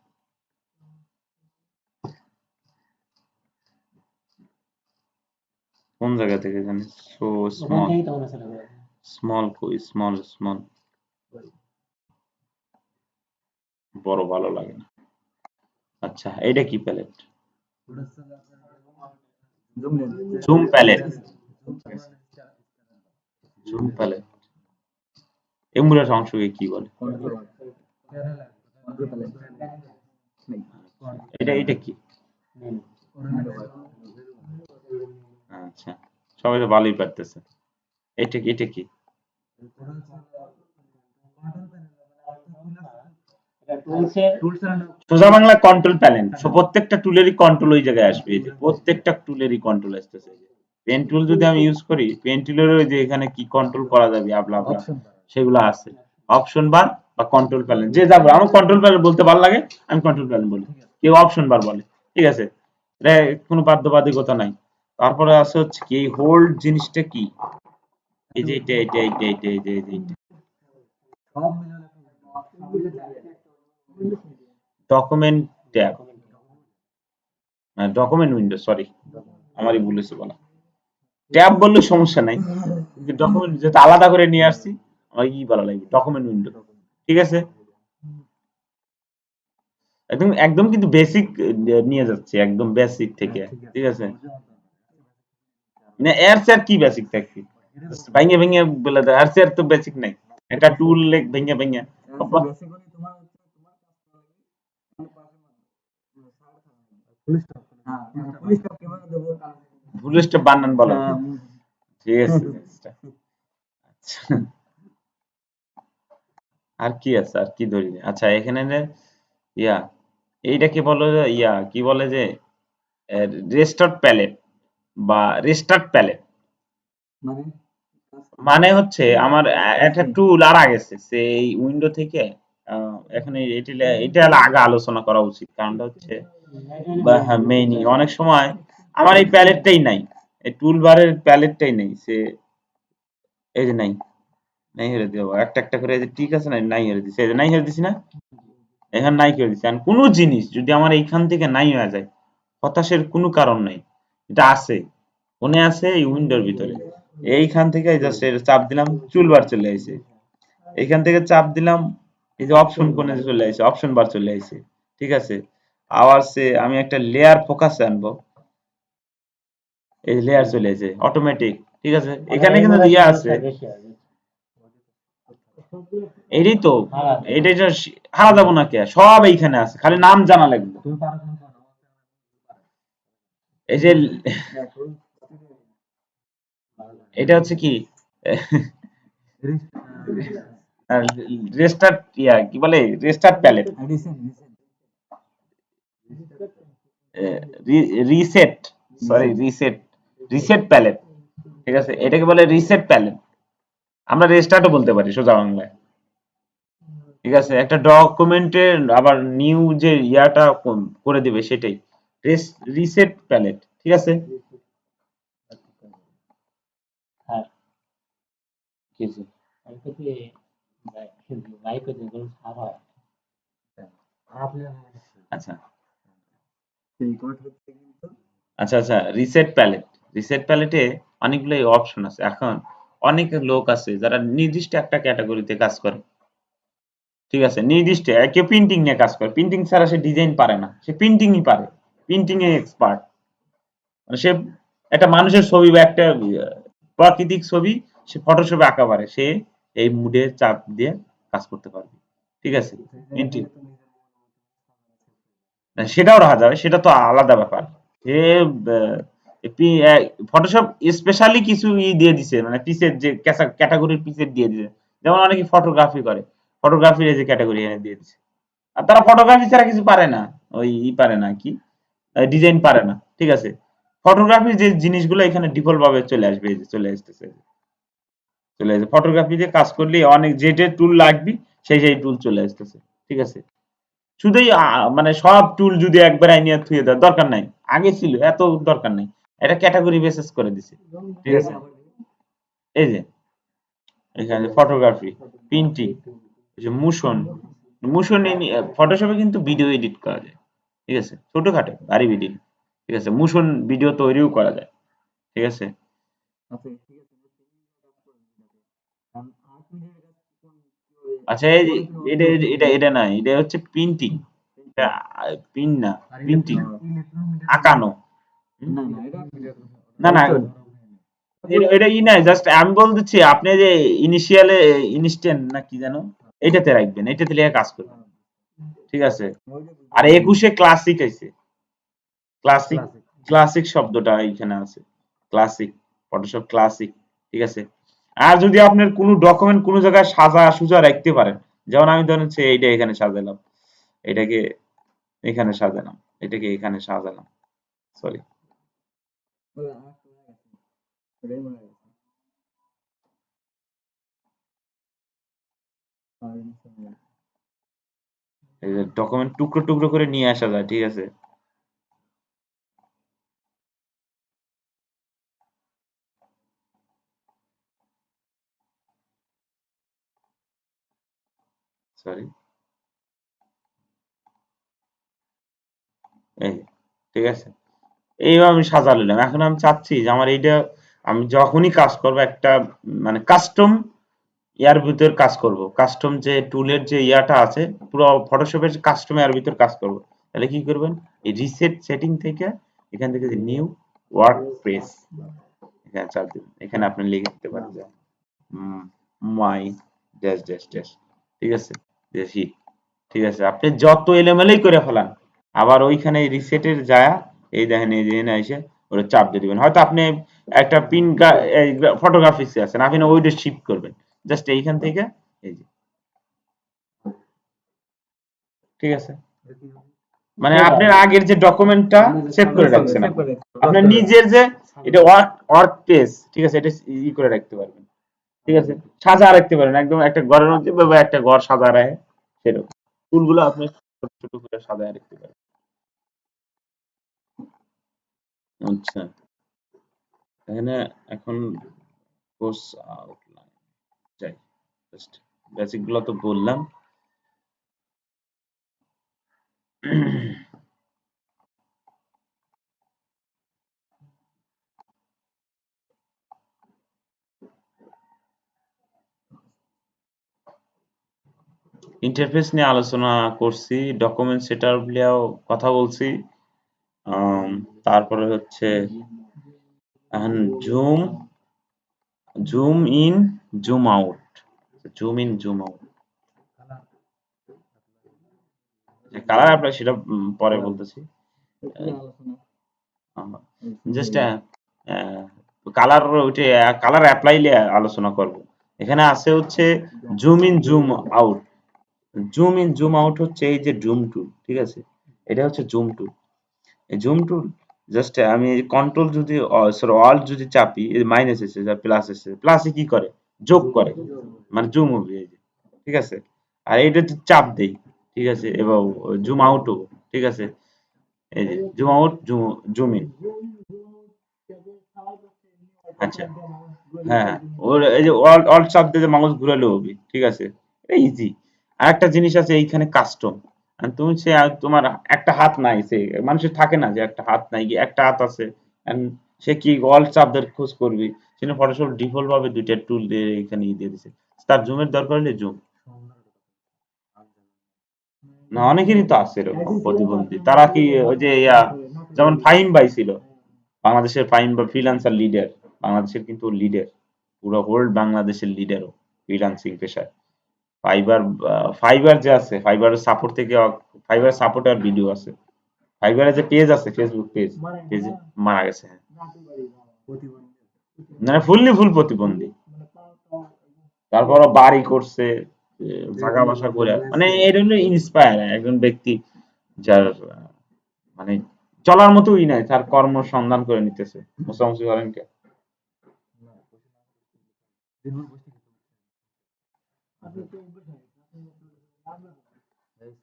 কোন জায়গা থেকে জানি, সো ওখান স্মল, থেকেই তো মনে ছিল। স্মল কই, স্মল স্মল, বড় ভালো লাগে না। আচ্ছা এটা কি palette? Zoom palette, zoom palette, এমুলার অংশকে কি বলে? এটা এটা কি? আচ্ছা, সবাই তো ভালোই পারতেছে। এটা কি, এটা কি? এটা টুলসের সোজা বাংলা কন্ট্রোল প্যানেল, প্রত্যেকটা টুলেরই কন্ট্রোল ওই জায়গায় আসবে, এই যে প্রত্যেকটা টুলেরই কন্ট্রোল আসতেছে। পেন টুল যদি আমি ইউজ করি, পেন টুলের ওই যে এখানে কি কন্ট্রোল করা যাবে আবলা আবলা, সেগুলো আছে। অপশন বার বা কন্ট্রোল প্যানেল, যে যাবো, আমার কন্ট্রোল প্যানেল বলতে ভালো লাগে, আমি কন্ট্রোল প্যানেল বলি, কেউ অপশন বার বলে, ঠিক আছে, এটা কোনো বাধ্যবাধকতা নাই। তারপরে আছে হচ্ছে কি, এই হোল্ড জিনিসটা কি? এই যে এটা এটা এটা এটা এটা এটা এটা document tab, document window, sorry, আমারই ভুল হয়েছে বলা। ট্যাব বললে সমস্যা নাই, কিন্তু ডকুমেন্ট যেটা আলাদা করে নিয়ে আসছি, আমার ই বলা লাগবে, ডকুমেন্ট উইন্ডো, ঠিক আছে। একদম একদম কিন্তু বেসিক নিয়ে যাচ্ছে, একদম বেসিক থেকে, ঠিক আছে। না এর চেয়ে আর কি বেসিক থাকবে, ভাঙে ভেঙে বলে দেয়, আর চেয়ে আর তো বেসিক নাই, একটা টুল লেখ ভেঙে ভেঙে, ফুল স্টপ বানান বলো, ঠিক আছে। আচ্ছা, আর কি আছে, আর কি ধরি, আচ্ছা এখানে যে ইয়া, এইটাকে বলো যে ইয়া কি বলে যে, রেস্টার্ট প্যালেট বা রেস্টার্ট প্যালেট, মানে হচ্ছে আমার একটা টুল আর গেছে সেই উইন্ডো থেকে, এখানে এটা এটা আগে আলোচনা করা উচিত, কারণটা হচ্ছে, বা হ্যাঁ মেইনই অনেক সময় আমার এই প্যালেটটাই নাই, এই টুল বারের প্যালেটটাই নেই, সে এই যে নাই, নাই হেরে দেবো একটা একটা করে, এই যে ঠিক আছে না, নাই হেরে দিছি, এই যে নাই হেরে দিছি না, এখানে নাই করে দিছি, আর কোনো জিনিস যদি আমার এইখান থেকে নাই হয়ে যায়, হতাশের কোনো কারণ নাই, এটা আছে, মনে আছে এই উইন্ডোর ভিতরে, এইখান থেকে জাস্ট চাপ দিলাম, টুল বার চলে আসে, এইখান থেকে চাপ দিলাম, এই যে অপশন কোণে চলে আসে, অপশন বার চলে আসে, ঠিক আছে। আবার সে আমি একটা লেয়ার ফোকাসে আনবো, এই লেয়ার চলে আসে অটোমেটিক, ঠিক আছে, মানে এখানে কিন্তু এগুলো ইয়া আছে, সমস্যা বেশি হবে। এটাই তো, আলাদা। এটা যে হারা যাবো না কে, সব এইখানে আছে, খালি নাম জানা লাগবে। এই যে এটা হচ্ছে কি, রেস্টার্ট ইয়া কি বলে, restart palette, reset, sorry reset, reset palette, ঠিক আছে, এটাকে বলে রিসেট প্যালেট, আমরা রেস্টার্টও বলতে পারি সোজা বাংলায়, ঠিক আছে, একটা ডকুমেন্টের আবার নিউ যে ইয়াটা করে দিবে সেটাই রিসেট প্যালেট, ঠিক আছে। কিছু ক্ষয়ক্ষতি ক্ষয়ক্ষতি কোনো ছাড় হয়? আচ্ছা আচ্ছা আচ্ছা রিসেট প্যালেটে অনেকগুলো অপশন আছে। এখন অনেক লোক আছে যারা নির্দিষ্ট একটা ক্যাটাগরিতে কাজ করে, ঠিক আছে, নির্দিষ্ট কেউ প্রিন্টিং নিয়ে কাজ করে, প্রিন্টিং ছাড়া সে ডিজাইন পারে না, সে প্রিন্টিংই পারে, প্রিন্টিং এ এক্সপার্ট। মানে সে একটা মানুষের ছবি বা একটা প্রাকৃতিক ছবি সে ফটোশপে আঁকা পারে, সে এই মুডে চাপ দিয়ে কাজ করতে পারবে, ঠিক আছে। প্রিন্টিং সেটাও রাখা যাবে, সেটা তো আলাদা ব্যাপার। সে ফটোশপ স্পেশালি কিছু দিয়ে দিছে, মানে পিসের যে ক্যাটাগরির পিসের দিয়ে দিছে, যেমন অনেকে ফটোগ্রাফি করে, ফটোগ্রাফির এই যে ক্যাটাগরি এনে দিয়ে দিছে। আর তারা ফটোগ্রাফি ছাড়া কিছু পারে না, ওই পারে না কি ডিজাইন পারে না, ঠিক আছে। ফটোগ্রাফির যে জিনিসগুলো এখানে ডিফল্ট ভাবে চলে আসবে, এই যে চলে আসতেছে, চলে আসবে। ফটোগ্রাফিতে কাজ করলে অনেক যে যে টুল লাগবে সেই টুল চলে আসতেছে, ঠিক আছে। শুধুই মানে সব টুল যদি একবার আইনিয়া থুয়ে দেওয়ার দরকার নাই, আগে ছিল এত দরকার নাই, এটা ক্যাটাগরি বেসিস করে দিছে, ঠিক আছে। এই যে এখানে ফটোগ্রাফি, প্রিন্টিং, যে মোশন, মোশন ফটোশপে কিন্তু ভিডিও এডিট করা যায়, ঠিক আছে, ছোটখাটো ভারী ভিডিও, ঠিক আছে, মোশন ভিডিও তৈরিও করা যায়, ঠিক আছে। আচ্ছা এই যে এটা না, এটা হচ্ছে প্রিন্টিং, এটা প্রিন্ট না, প্রিন্টিং আঁকানো। না না এটা ই নাই, জাস্ট আমি বলতেছি আপনি যে ইনিশিয়ালে ইনস্ট্যান্ট না কি জানো এটাতে রাখবেন, এটাতে লিখে কাজ করবেন, ঠিক আছে। আর 21-এ ক্লাসিক আছে, ক্লাসিক, ক্লাসিক শব্দটা এখানে আছে, ক্লাসিক, ফটোশপ ক্লাসিক, ঠিক আছে। আর যদি আপনার কোনো ডকুমেন্ট কোনো জায়গায় সাজা সুজা রাখতে পারেন, যেমন আমি ধরেন হচ্ছে এইটা এখানে সাজালাম, এটাকে এখানে সাজালাম, এটাকে এখানে সাজালাম, সরি, এই যে ডকুমেন্ট টুকরো টুকরো করে নিয়ে আসা যায়, ঠিক আছে। সরি, এই যে, ঠিক আছে, এইভাবে আমি সাজা নিলাম। এখন আমি চাচ্ছি যে আমার এইটা আমি যখনই কাজ করব একটা মানে কাস্টম ইয়ার ভিতর কাজ করব, কাস্টম যে টুলের যে ইয়াটা আছে পুরো ফটোশপের কাস্টম এর ভিতর কাজ করব, তাহলে কি করবেন, এই রিসেট সেটিং থেকে এখান থেকে যে নিউ ওয়ার্ক প্রেস এখানে চাপ দিবেন, এখানে আপনি লিখে দিতে পারেন যে মাই ড্যাশ ড্যাশ ড্যাশ, ঠিক আছে, দেখি, ঠিক আছে। আপনি যত এলোমেলোই করে ফেলান, আবার ওইখানে রিসেটের যায়, এই দেখেন এই যে এনে এসে ওটা চাপ দিয়ে দিবেন। হয়তো আপনি একটা পিন ফটোগ্রাফিক্সে আছেন, আপনি ওইটা শিফট করবেন জাস্ট এইখান থেকে, এই যে, ঠিক আছে। মানে আপনার আগের যে ডকুমেন্টটা সেভ করে রাখছেন, আপনার নিজের যে এটা ওয়ার্ক পেজ, ঠিক আছে, এটা ই করে রাখতে পারবেন, ঠিক আছে, সাজা রাখতে পারেন একদম একটা ঘরের মধ্যে বা একটা ঘর সাজা রাখে সেরকম টুলগুলো আপনি ছোট ছোট করে সাজায় রাখতে পারেন। আচ্ছা, এখানে এখন কোর্স আউটলাইন যাই, জাস্ট বেসিক গুলো তো বললাম। ইন্টারফেস নিয়ে আলোচনা করছি, ডকুমেন্ট সেটআপ নিয়েও কথা বলছি, তারপরে হচ্ছে এখন zoom zoom in zoom out, zoom in zoom out, colour আপনার সেটা পরে বলতেছি, জাস্ট কালার ওইটা কালার অ্যাপ্লাই আলোচনা করব। এখানে আছে হচ্ছে zoom in zoom out, zoom in zoom out হচ্ছে এই যে জুম টুল, ঠিক আছে, এটা হচ্ছে জুম টুল। এই জুম টুল জাস্ট আমি কন্ট্রোল যদি সরি অল্ট যদি চাপি, মাইনাস এসে যায়, প্লাস এসে, প্লাসে কি করে যোগ করে, মানে জুম হবে এই যে, ঠিক আছে। আর এইটা চাপ দেই, ঠিক আছে, এবং জুম আউটও, ঠিক আছে, এই যে জুম আউট জুম ইন। আচ্ছা হ্যাঁ, ওর এই যে অল্ট চাপ দিয়ে যে মাউস ঘুরালে হবে, ঠিক আছে, এটা ইজি। আর একটা জিনিস আছে এইখানে কাস্টম, তুমি সে তোমার একটা হাত নাই, সে মানুষের থাকে না যে একটা হাত নাই, একটা হাত আছে, and সে কি অল্ট চাপ দিয়ে খোঁজ করবে, সেটা ফটোশপ ডিফল্ট ভাবে দুইটা টুল দিয়ে এখানে দিয়ে দিছে, তার জুমের দরকার হলে জুম। না, অনেকেরই তো আছে এরকম প্রতিবন্ধী, তারা কি ওই যে যেমন ফাহিম ভাই ছিল, বাংলাদেশের ফাহিম বা ফ্রিল্যান্সার লিডার, বাংলাদেশের কিন্তু লিডার, পুরো হোল্ড বাংলাদেশের লিডারও ফ্রিল্যান্সিং পেশায়। ফাইবার, ফাইবার যে আছে, ফাইবারের সাপোর্ট থেকে, ফাইবার সাপোর্টার ভিডিও আছে, ফাইবারের যে পেজ আছে, ফেসবুক পেজ, পেজে মারা গেছে, হ্যাঁ। মানে ফুল প্রতিবন্ধী, তারপর বাড়ি করছে, জাগা বাসা করে, মানে এই ধরনের ইন্সপায়ার একজন ব্যক্তি, যার মানে চলার মতোই নাই, তার কর্ম সন্ধান করে নিতেছে। মুসামুসি করেন কে?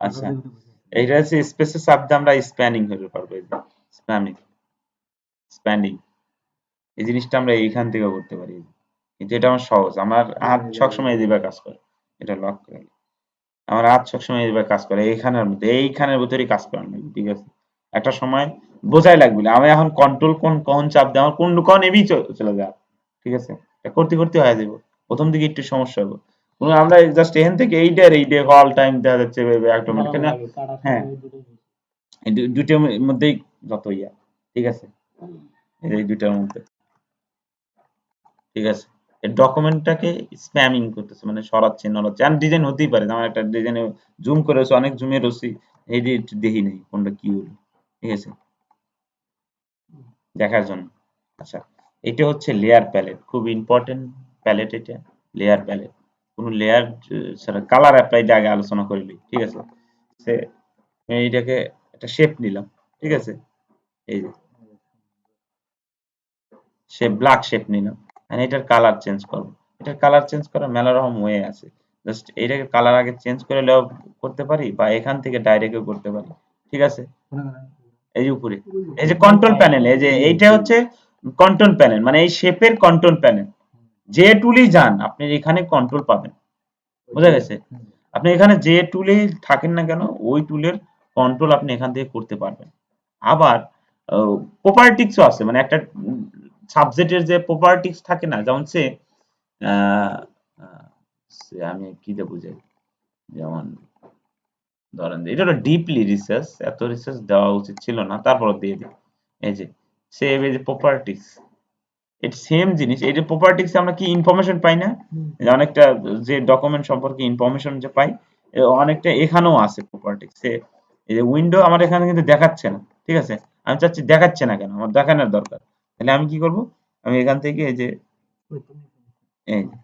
আচ্ছা, এইটা হচ্ছে স্পেসের শব্দে আমরা স্প্যানিং হতে পারবো, স্প্যামিং, স্প্যান্ডিং, এই জিনিসটা আমরা এইখান থেকে করতে পারি, কিন্তু এটা আমার সহজ, আমার হাত সবসময় এইভাবে কাজ করে, এটা লক করে, আমার হাত সবসময় এইভাবে কাজ করে, এইখানের মধ্যে, এইখানের ভিতরেই কাজ করে না, ঠিক আছে। একটা সময় বোঝাই লাগবে না, আমি এখন কন্ট্রোল কোন চাপ দিয়ে আমার কোন এবি চলে যায়, ঠিক আছে, এটা করতে করতে হয়ে যাবো, প্রথম দিকে একটু সমস্যা হবে, আমরা জাস্ট এখান থেকে এইটা অল টাইম দেখা যাচ্ছে অটোমেটিক না, হ্যাঁ, এই দুইটার মধ্যেই যত ইয়া, ঠিক আছে, এই দুইটার মধ্যে, ঠিক আছে। এই ডকুমেন্টটাকে স্প্যামিং করতেছে, মানে সরাচ্ছে নড়াচ্ছে, আর ডিজাইন হতেই পারে, আমার একটা ডিজাইনে জুম করেছে, অনেক জুমে রয়েছি, এই যে একটু দেখি নাই কোনটা কি হলো, ঠিক আছে, দেখার জন্য। আচ্ছা, এটা হচ্ছে লেয়ার প্যালেট, খুব ইম্পর্টেন্ট প্যালেট এটা, লেয়ার প্যালেট, কোন লেয়ার ছাড়া কালার অ্যাপ্লাই আগে আলোচনা করিলি, ঠিক আছে, সে এইটাকে একটা শেপ নিলাম, ঠিক আছে, এই যে শেপ, ব্ল্যাক শেপ নিলাম, and এটার কালার চেঞ্জ করবো, এটার কালার চেঞ্জ করার মেলা রকম ওয়ে আছে, জাস্ট এটাকে কালার আগে চেঞ্জ করে নেওয়া করতে পারি, বা এখান থেকে ডাইরেক্টও করতে পারি, ঠিক আছে। এই যে উপরে, এই যে কন্ট্রোল প্যানেল, এই যে এইটা হচ্ছে কন্ট্রোল প্যানেল, মানে এই শেপের কন্ট্রোল প্যানেল, যে টুলই যান আপনি এখানে কন্ট্রোল পাবেন, বোঝা গেছে, আপনি এখানে যে টুলে থাকেন না কেন, ওই টুলের কন্ট্রোল আপনি এখান থেকে করতে পারবেন। আবার প্রপার্টিক্সও আছে, মানে একটা সাবজেক্টের যে প্রপার্টিক্স থাকে না, যেমন সে আহ, আহ, আমি কি দিয়ে বুঝাই, যেমন ধরেন এটা হলো ডিপলি রিসার্চ, এত রিসার্চ দেওয়া উচিত ছিল না, তারপর দিয়ে দিই, এই যে সেভ, এই যে প্রপার্টিক্স, এটা সেম জিনিস, এই যে প্রপার্টিক্স আমরা কি ইনফরমেশন পাই না, যে অনেকটা যে ডকুমেন্ট সম্পর্কে ইনফরমেশন যে পাই, অনেকটা এখানেও আছে প্রপার্টিক্স, এই যে উইন্ডো আমার এখানে কিন্তু দেখাচ্ছে না, ঠিক আছে, আমি চাচ্ছি দেখাচ্ছে না কেন, আমার দেখানোর দরকার, তাহলে আমি কি করব, আমি এখান থেকে এই যে এই যে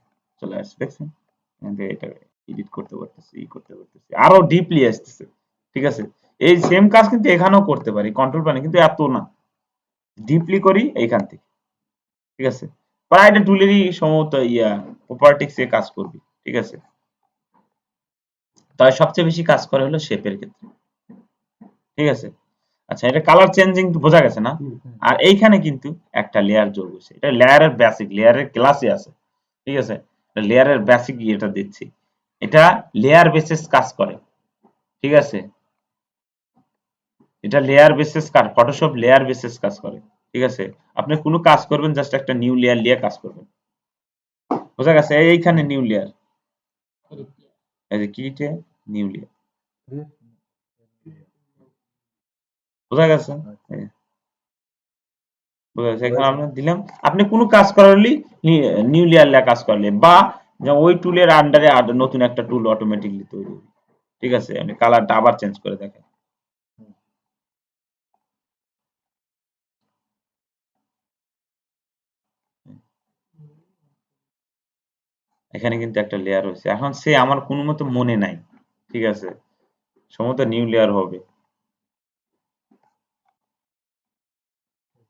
চলে আসছে, দেখছেন, এখান থেকে এটা এডিট করতে পারতেছি, করতে পারতেছি, আরো ডিপলি আসতেছে, ঠিক আছে, এই সেম কাজ কিন্তু এখানেও করতে পারি কন্ট্রোল প্যানে, কিন্তু এত না, ডিপলি করি এইখান থেকে, ঠিক আছে, প্রায়টা টুলেরই সম্ভবত প্রপার্টিক্স এ কাজ করবি, ঠিক আছে, তবে সবচেয়ে বেশি কাজ করে হলো শেপের ক্ষেত্রে, ঠিক আছে। আচ্ছা, এটা কালার চেঞ্জিং বোঝা গেছে না, আর এইখানে কিন্তু একটা লেয়ার যোগ হয়েছে, এটা লেয়ারের বেসিক, লেয়ারের ক্লাসে আছে, ঠিক আছে, লেয়ারের বেসিক এটা দিচ্ছি, এটা লেয়ার বেসিস কাজ করে, ঠিক আছে, এটা লেয়ার বেসিস কাজ, ফটোশপ লেয়ার বেসিস কাজ করে, ঠিক আছে, আপনি কোনো কাজ করবেন জাস্ট একটা নিউ লেয়ার নিয়ে কাজ করবেন, বোঝা গেছে, এইখানে নিউ লেয়ার, এই যে কিটে নিউ লেয়ার, বোঝা গেছে, এই, বোঝা গেছে, এখানে আমরা দিলাম, আপনি কোনো কাজ করারলি নিউ লেয়ার লেখা কাজ করলে, বা ওই টুলের আন্ডারে নতুন একটা টুল অটোমেটিকলি তৈরি হবে, ঠিক আছে, আপনি কালারটা আবার চেঞ্জ করে দেখেন, এখানে কিন্তু একটা লেয়ার হয়েছে, এখন সে আমার কোনো মতো মনে নাই, ঠিক আছে, সম্ভবত নিউ লেয়ার হবে,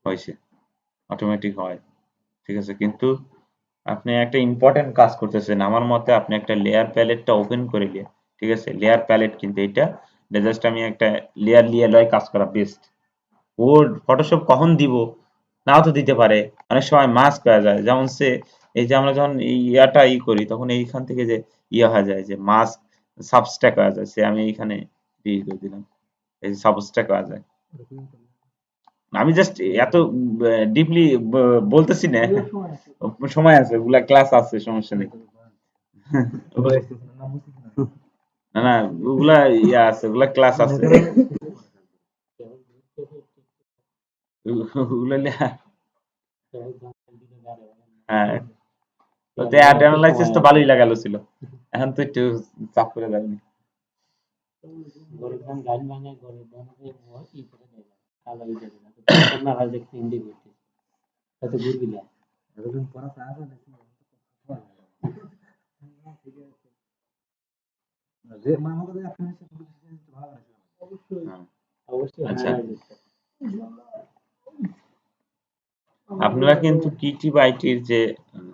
হয়েছে, অটোমেটিক হয়, ঠিক আছে, কিন্তু আপনি একটা ইম্পর্টেন্ট কাজ করতেছেন আমার মতে, আপনি একটা লেয়ার প্যালেটটা ওপেন করে নিয়ে, ঠিক আছে, লেয়ার প্যালেট কিন্তু এটা জাস্ট আমি একটা লেয়ার নিয়ে লয় কাজ করা বেস্ট, ওর ফটোশপ কখন দিব, নাও তো দিতে পারে, অনেক সময় মাস্ক পাওয়া যায়, যেমন সে এই যে আমরা যখন এই ইয়াটা করি তখন এইখান থেকে যে ইয়ে হয়ে যায় যে মাস্ক সাবস্ট্যাক হয়ে যায়, সে আমি এইখানে করে দিলাম, এই যে সাবস্ট্যাক হয়ে যায়। আমি জাস্ট এত ডিপলি বলতেছি না, সময় আছে, ওগুলা ক্লাস আছে, সমস্যা নেই। না না, ওগুলা ইয়া আছে, ওগুলা ক্লাস আছে, ওগুলা হ্যাঁ। তো ডেটা অ্যানালাইসিস তো ভালোই লাগালো ছিল, এখন তো একটু চাপ করে যায়নি। আচ্ছা, আপনারা কিন্তু টিটি বাইটির যে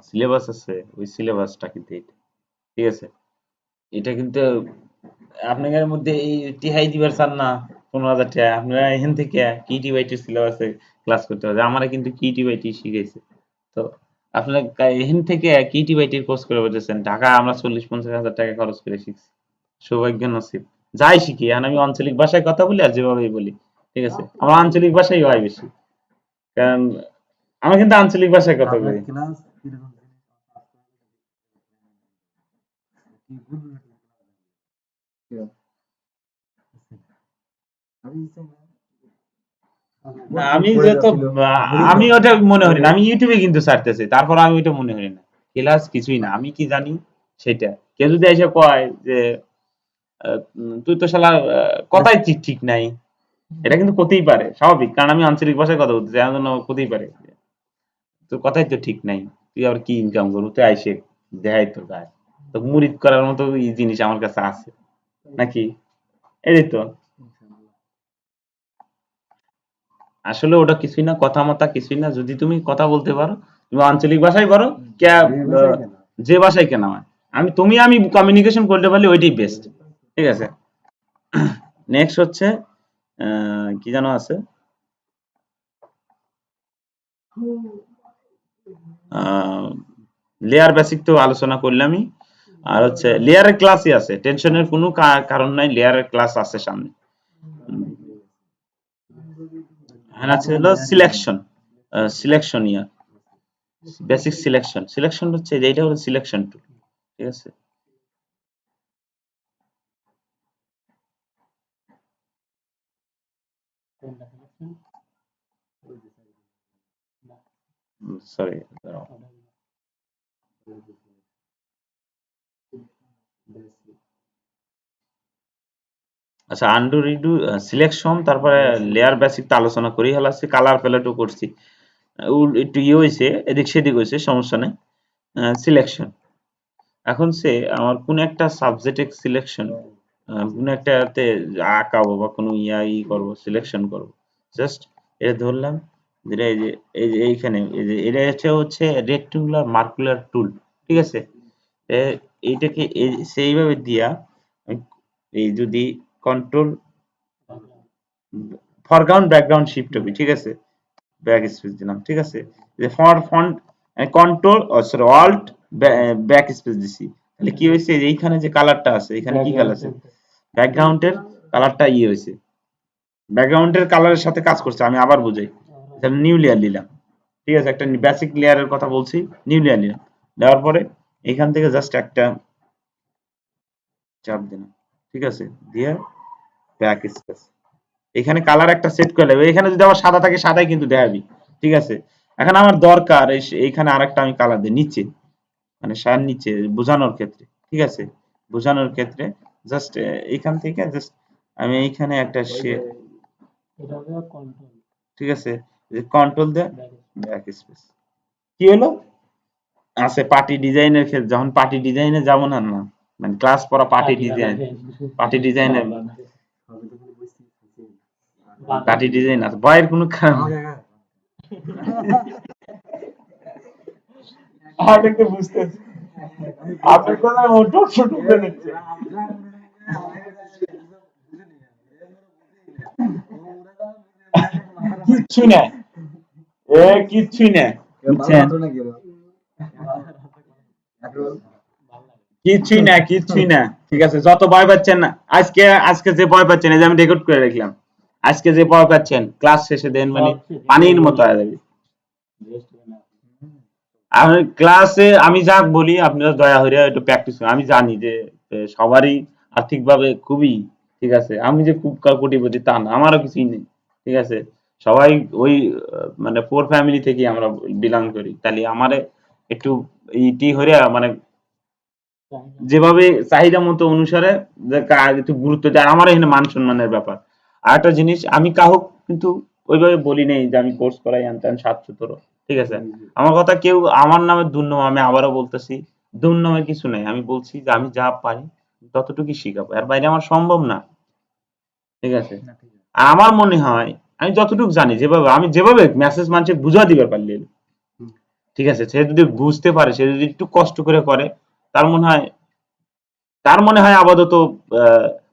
সিলেবাস আছে ওই সিলেবাসটা কিন্তু এটা, ঠিক আছে, এটা কিন্তু আপনাদের মধ্যে এই টিহাই দিবার চান না 15,000 টাকা, আপনারা এখান থেকে টিটি বাইটির সিলেবাসে ক্লাস করতে হবে। আমরা কিন্তু টিটি বাইটি শিখাইছি, তো আপনারা এখান থেকে টিটি বাইটির কোর্স করে বলতেছেন, ঢাকা আমরা 40-50,000 টাকা খরচ করে শিখছি, সৌভাগ্য নসিব যাই শিখি। এখন আমি আঞ্চলিক ভাষায় কথা বলি আর যেভাবেই বলি, ঠিক আছে, আমার আঞ্চলিক ভাষাই হয় বেশি, কারণ আমি কিন্তু আঞ্চলিক ভাষায় কথা বলি। না, আমি যত আমি ওটা মনে করি না, আমি ইউটিউবে কিন্তু ছাড়তেছি, তারপর আমি ওটা মনে করি না ক্লাস কিছুই না, আমি কি জানি সেটা। কেউ যদি এসে কয় যে তুই তো শালা কথাই ঠিক ঠিক নাই, এটা কিন্তু করতেই পারে, স্বাভাবিক, কারণ আমি আঞ্চলিক ভাষায় কথা বলতেছি, এমন জন্য করতেই পারে তোর কথাই তো ঠিক নাই, তুই আবার কি ইনকাম করবো, তুই আইসে দেখাই তো গায়ে, তো মুরিদ করার মতো এই জিনিস আমার কাছে আছে নাকি, এই তো আসলে ওটা কিছুই না, কথা মতা কিছুই না, যদি তুমি কথা বলতে পারো, তুমি আঞ্চলিক ভাষায় পারো, যে ভাষায় কেনা হয়, আমি কমিউনিকেশন করতে পারলে ওইটাই বেস্ট, ঠিক আছে। নেক্সট হচ্ছে কি যেন আছে, লেয়ার বেসিক তো আলোচনা করলামই, আর হচ্ছে লেয়ারের ক্লাসই আছে, টেনশনের কোনো কারণ নাই, লেয়ারের ক্লাস আছে সামনে। হ্যাঁ, আছে হলো সিলেকশন, সিলেকশন ইয়া বেসিক সিলেকশন, সিলেকশন হচ্ছে যে এইটা হলো সিলেকশন টুল, ঠিক আছে। সরি, আচ্ছা, আন্ডু রিডু সিলেকশন, তারপরে লেয়ার বেসিক তো আলোচনা করেই হলাছি, কালার প্যালেটও করছি, একটু ইয়ে হয়েছে, এদিক সেদিক হয়েছে, সমস্যা নেই। সিলেকশন, এখন সে আমার কোন একটা সাবজেক্ট সিলেকশন, কোন একটাতে আঁকাবো বা কোনো করবো, সিলেকশন করবো, জাস্ট এটা ধরলাম, যেটা এই যে এইখানে এটা হচ্ছে রেক্টেঙ্গুলার মার্কুলার টুল, ঠিক আছে। এইটাকে সেইভাবে দিয়া এই যদি কন্ট্রোল ফরগ্রাউন্ড ব্যাকগ্রাউন্ড শিফট হবে, ঠিক আছে, ব্যাক স্পেস দিলাম, ঠিক আছে, যে font control sorry alt backspace দিছি, তাহলে কি হয়েছে, এইখানে যে কালারটা আছে, এখানে কি কালার আছে, ব্যাকগ্রাউন্ডের কালারটা হয়েছে, ব্যাকগ্রাউন্ডের কালারের সাথে কাজ করছে, আমি আবার বুঝাই, তাহলে নিউ লেয়ার নিলাম, ঠিক আছে, একটা বেসিক লেয়ারের কথা বলছি, নিউ লেয়ার নিলাম, দেওয়ার পরে এখান থেকে জাস্ট একটা চাপ দিলাম, ঠিক আছে, দিয়ে ব্যাক স্পেস, এখানে কালার একটা সেট করে নেবে, এখানে যদি আবার সাদা থাকে সাদাই কিন্তু দেখাবি, ঠিক আছে। এখন আমার দরকার এইখানে আরেকটা আমি কালার দিই নিচে, মানে সার নিচে বোঝানোর ক্ষেত্রে, ঠিক আছে, বোঝানোর ক্ষেত্রে জাস্ট এইখান থেকে জাস্ট আমি এইখানে একটা ঠিক আছে, কন্ট্রোল দে ব্যাক স্পেস, কি হলো, আছে পার্টি ডিজাইনের ক্ষেত্রে, যখন পার্টি ডিজাইনে যাবো না, না মানে ক্লাস পড়া পার্টি ডিজাইনের পার্টি ডিজাইন আছে, ভয়ের কোনো কারণ আপনাকে বুঝতেছি, আপনার কথা মোটো ছোট করে নিচ্ছে, কিচ্ছু না, এ কিচ্ছুই না, বুঝছেন, ভালো লাগে। কিছুই না, কিছুই না। ঠিক আছে, যত ভয় পাচ্ছেন না, আজকে আজকে যে ভয় পাচ্ছেন, এই যে আমি রেকর্ড করে রাখলাম, আজকে যে ভয় পাচ্ছেন ক্লাস শেষে দেন মানে পানির মতো হয়ে যাবে। Rest করে নাও। আমি ক্লাসে আমি যা বলি আপনারা দয়া করে একটু প্র্যাকটিস করুন। আমি জানি যে সবারই আর্থিকভাবে খুবই, ঠিক আছে, আমি যে খুব কোটিপতি তা না, আমারও কিছুই নেই, ঠিক আছে, সবাই ওই মানে পোর ফ্যামিলি থেকে আমরা বিলং করি, তাহলে আমারে একটু ইটি হরে মানে যেভাবে চাহিদা মতো অনুসারে যে একটু গুরুত্ব দেয়, আমার এখানে মান সম্মানের ব্যাপার। আর একটা জিনিস, আমি কাহক কিন্তু ওইভাবে বলি নেই যে আমি কোর্স করাই আনতেন 700, ঠিক আছে, আমার কথা কেউ আমার নামে দুর্নাম, আমি আবারও বলতেছি, দুর্নামে কিছু নেই, আমি বলছি যে আমি যা পারি ততটুকুই শিখাবো, এর বাইরে আমার সম্ভব না, ঠিক আছে। আর আমার মনে হয় আমি যতটুকু জানি, যেভাবে আমি যেভাবে মেসেজ মানুষকে বুঝা দিবার পারলি, ঠিক আছে, সে যদি বুঝতে পারে, সে যদি একটু কষ্ট করে তার মনে হয় তার মনে হয় আপাতত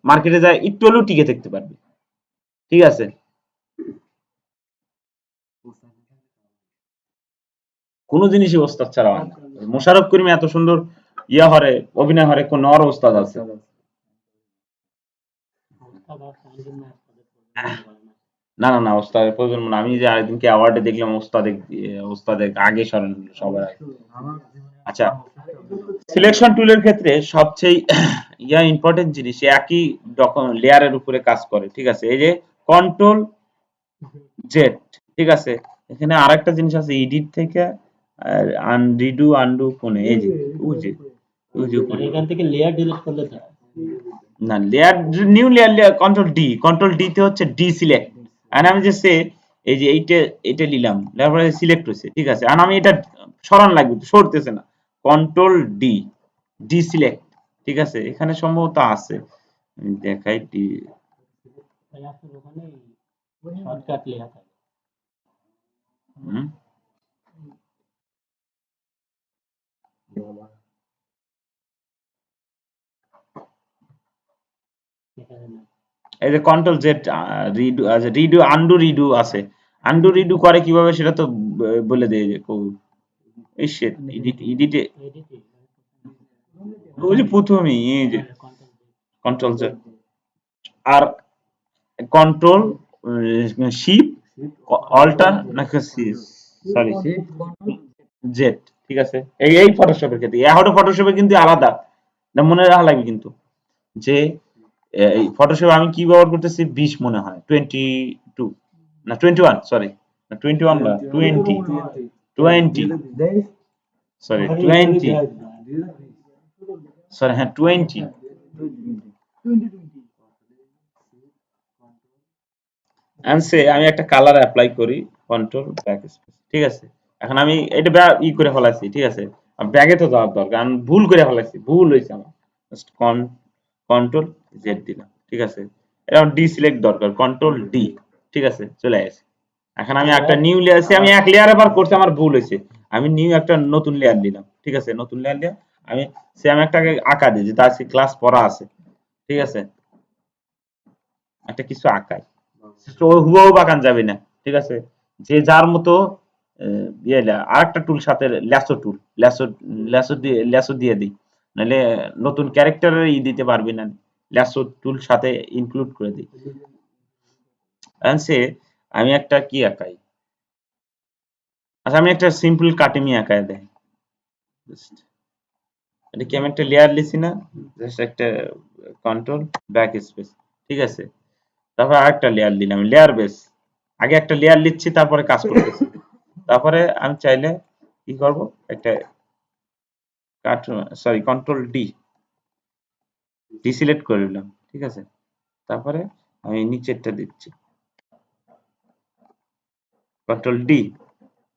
মার্কেটে যায় একটু হলেও টিকে থাকতে পারবে, ঠিক আছে। কোনো জিনিসই ওস্তাদ ছাড়া হয় না। মোশাররফ করিম এত সুন্দর ইয়া হরে, অভিনয় হরে, কোন আর ওস্তাদ আছে? ওস্তাদ আর চাইলে না, ওস্তাদের প্রয়োজন পড়ে না। না না না, ওস্তাদের প্রজন্ম না। আমি যে আরেকদিনকে অ্যাওয়ার্ডে দেখলাম ওস্তাদের আগে সরেন সবার আগে। আচ্ছা, সিলেকশন টুলের ক্ষেত্রে সবচেয়ে ইয়া ইম্পর্টেন্ট জিনিস, একই লেয়ারের উপরে কাজ করে, ঠিক আছে। এই যে কন্ট্রোল জেড, ঠিক আছে, এখানে আরেকটা জিনিস আছে, এডিট থেকে আনরিডু আন্ডু কোনে, এই যে ওই যে ওই যে মানে উপরে, এখান থেকে লেয়ার ডিলিট করলে তো হয়। না layer, new layer, control D তে হচ্ছে ডি সিলেক্ট। আর আমি যে সে এই যে এইটা নিলাম, তারপরে সিলেক্ট হয়েছে, ঠিক আছে, আর আমি এটা সরান লাগবে তো, সরতেছে না, কন্ট্রোল ডি, ডি সিলেক্ট, ঠিক আছে, এখানে সম্ভবত আছে, আমি দেখাই ডি। তাই আপনার ওখানে শর্টকাট লেখা থাকে। হুম, এখানে না। এই যে কন্ট্রোল জেড, রিডু আছে, রিডু আন্ডু রিডু আছে, আন্ডু রিডু করে কিভাবে সেটা তো বলে দেয় যে এই শিট, এডিটে এডিটে ওই যে প্রথমেই এই যে কন্ট্রোল কন্ট্রোল জেড আর কন্ট্রোল শিপ অল্টার নাকি সরি জেড, ঠিক আছে। এই ফটোশপের ক্ষেত্রে এখন ফটোশপে কিন্তু আলাদা, না মনে রাখা লাগবে কিন্তু, যে এই ফটোশপ আমি কি ব্যবহার করতেছি, 20 মনে হয়, 22 না 21, সরি, না 21 না 20 সরি 20, সরি হ্যাঁ 20 আনসে, আমি একটা কালার অ্যাপ্লাই করি, কন্ট্রোল ব্যাক স্পেস, ঠিক আছে। এখন আমি এটা ই করে ফেলাইছি, ঠিক আছে, ব্যাগে তো যাওয়ার দরকার, আমি ভুল করে ফেলাইছি, ভুল হয়েছে আমার, জাস্ট কন্ট্রোল জেড দিলাম, ঠিক আছে, এটা ডি সিলেক্ট দরকার, কন্ট্রোল ডি, ঠিক আছে, চলে আসে। এখন আমি একটা নিউ লেয়ার, আমি এক লেয়ার আবার করছি, আমার ভুল হয়েছে, আমি নিউ একটা নতুন লেয়ার দিলাম, ঠিক আছে, নতুন লেয়ার দিয়ে আমি আমি একটা আঁকা দিই, যেটা আজকে ক্লাস পড়া আছে, ঠিক আছে, একটা কিছু আঁকাই, তো হুবাহু বাঁকান যাবে না, ঠিক আছে, যে যার মতো আর একটা টুল সাথে, ল্যাসো টুল, ল্যাসো দিয়ে দিই, নাহলে নতুন ক্যারেক্টারের দিতে পারবি না, ল্যাসো টুল সাথে ইনক্লুড করে দিই। সে আমি একটা কি আঁকাই, আচ্ছা আমি একটা সিম্পল কাটিমি আঁকায় দেয়, এটা কি আমি একটা লেয়ার লিখছি না, জাস্ট একটা কন্ট্রোল ব্যাক স্পেস, ঠিক আছে, তারপর আরেকটা লেয়ার দিলাম, লেয়ার বেস, আগে একটা লেয়ার লিখছি তারপরে কাজ করতেছি, তারপরে আমি চাইলে কি করব, একটা সরি কন্ট্রোল ডি, সিলেক্ট করে নিলাম, ঠিক আছে, তারপরে আমি নিচেরটা দিচ্ছি, কন্ট্রোল ডি,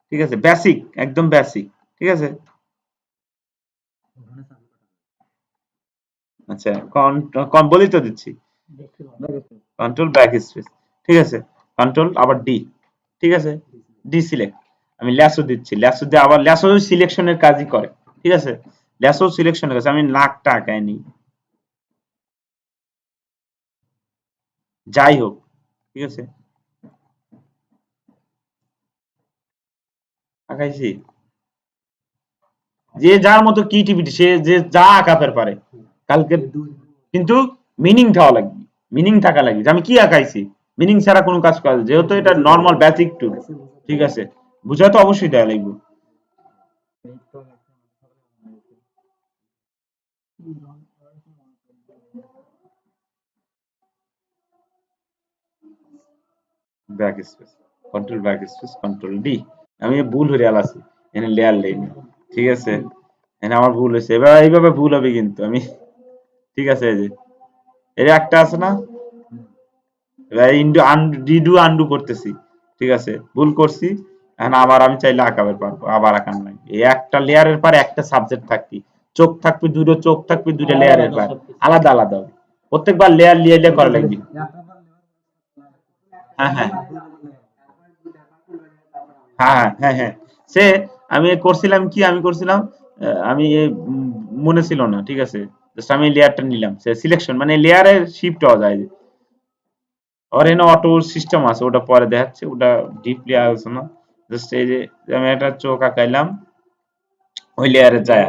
ঠিক আছে, বেসিক, একদম বেসিক, ঠিক আছে। আচ্ছা বলি তো দিচ্ছি, দেখতে পাবো। কন্ট্রোল ব্যাক স্পেস, ঠিক আছে, কন্ট্রোল আবার ডি, ঠিক আছে, ডি সিলেক্ট, আমি ল্যাসো দিচ্ছি, ল্যাসো দিয়ে আবার ল্যাসো সিলেকশনের কাজই করে, ঠিক আছে, ল্যাসো সিলেকশনের কাজ, আমি নাকটা আঁকাইনি, যাই হোক, ঠিক আছে, আঁকাইছি, যে যার মতো ক্রিয়েটিভিটি, সে যে যা আঁকাতে পারে কালকে, কিন্তু মিনিং থাকা লাগবে, মিনিং থাকা লাগবে যে আমি কি আঁকাইছি। মিনিং ছাড়া কোনো কাজ করা যায় না। যেহেতু এটা নর্মাল বেসিক টুল, ঠিক আছে, বুঝা তো অবশ্যই দেওয়া লাগবে। Back space, control back space, control D. আমি ভুল হয়ে আলাছি, এখানে লেয়ার লেইনি, ঠিক আছে, এখানে আমার ভুল হয়েছে। এবার এইভাবে ভুল হবে কিন্তু আমি, ঠিক আছে, এই যে এর একটা আছে না, এবার ইন্ডু রিডু আন্ডু করতেছি, ঠিক আছে, ভুল করছি। এখন আবার আমি চাইলে আঁকাবে পারবো, আবার আঁকান নাই। এই একটা লেয়ারের পর একটা সাবজেক্ট থাকবি, চোখ থাকবে দুটো, চোখ থাকবে দুটো লেয়ারের পর, আলাদা আলাদা হবে। প্রত্যেকবার লেয়ার লিয়ে লিয়ে করা লাগবে। হ্যাঁ হ্যাঁ হ্যাঁ হ্যাঁ হ্যাঁ, সে আমি করছিলাম কি, আমি করছিলাম আমি মনে ছিল না, ঠিক আছে, জাস্ট আমি লেয়ারটা নিলাম, সে সিলেকশন মানে লেয়ারে শিফট হওয়া যায় যে, আর এনে অটো সিস্টেম আছে, ওটা পরে দেখাচ্ছে, ওটা ডিপলি আলোচনা। জাস্ট এই যে আমি একটা চোখ আঁকাইলাম ওই লেয়ারে যায়,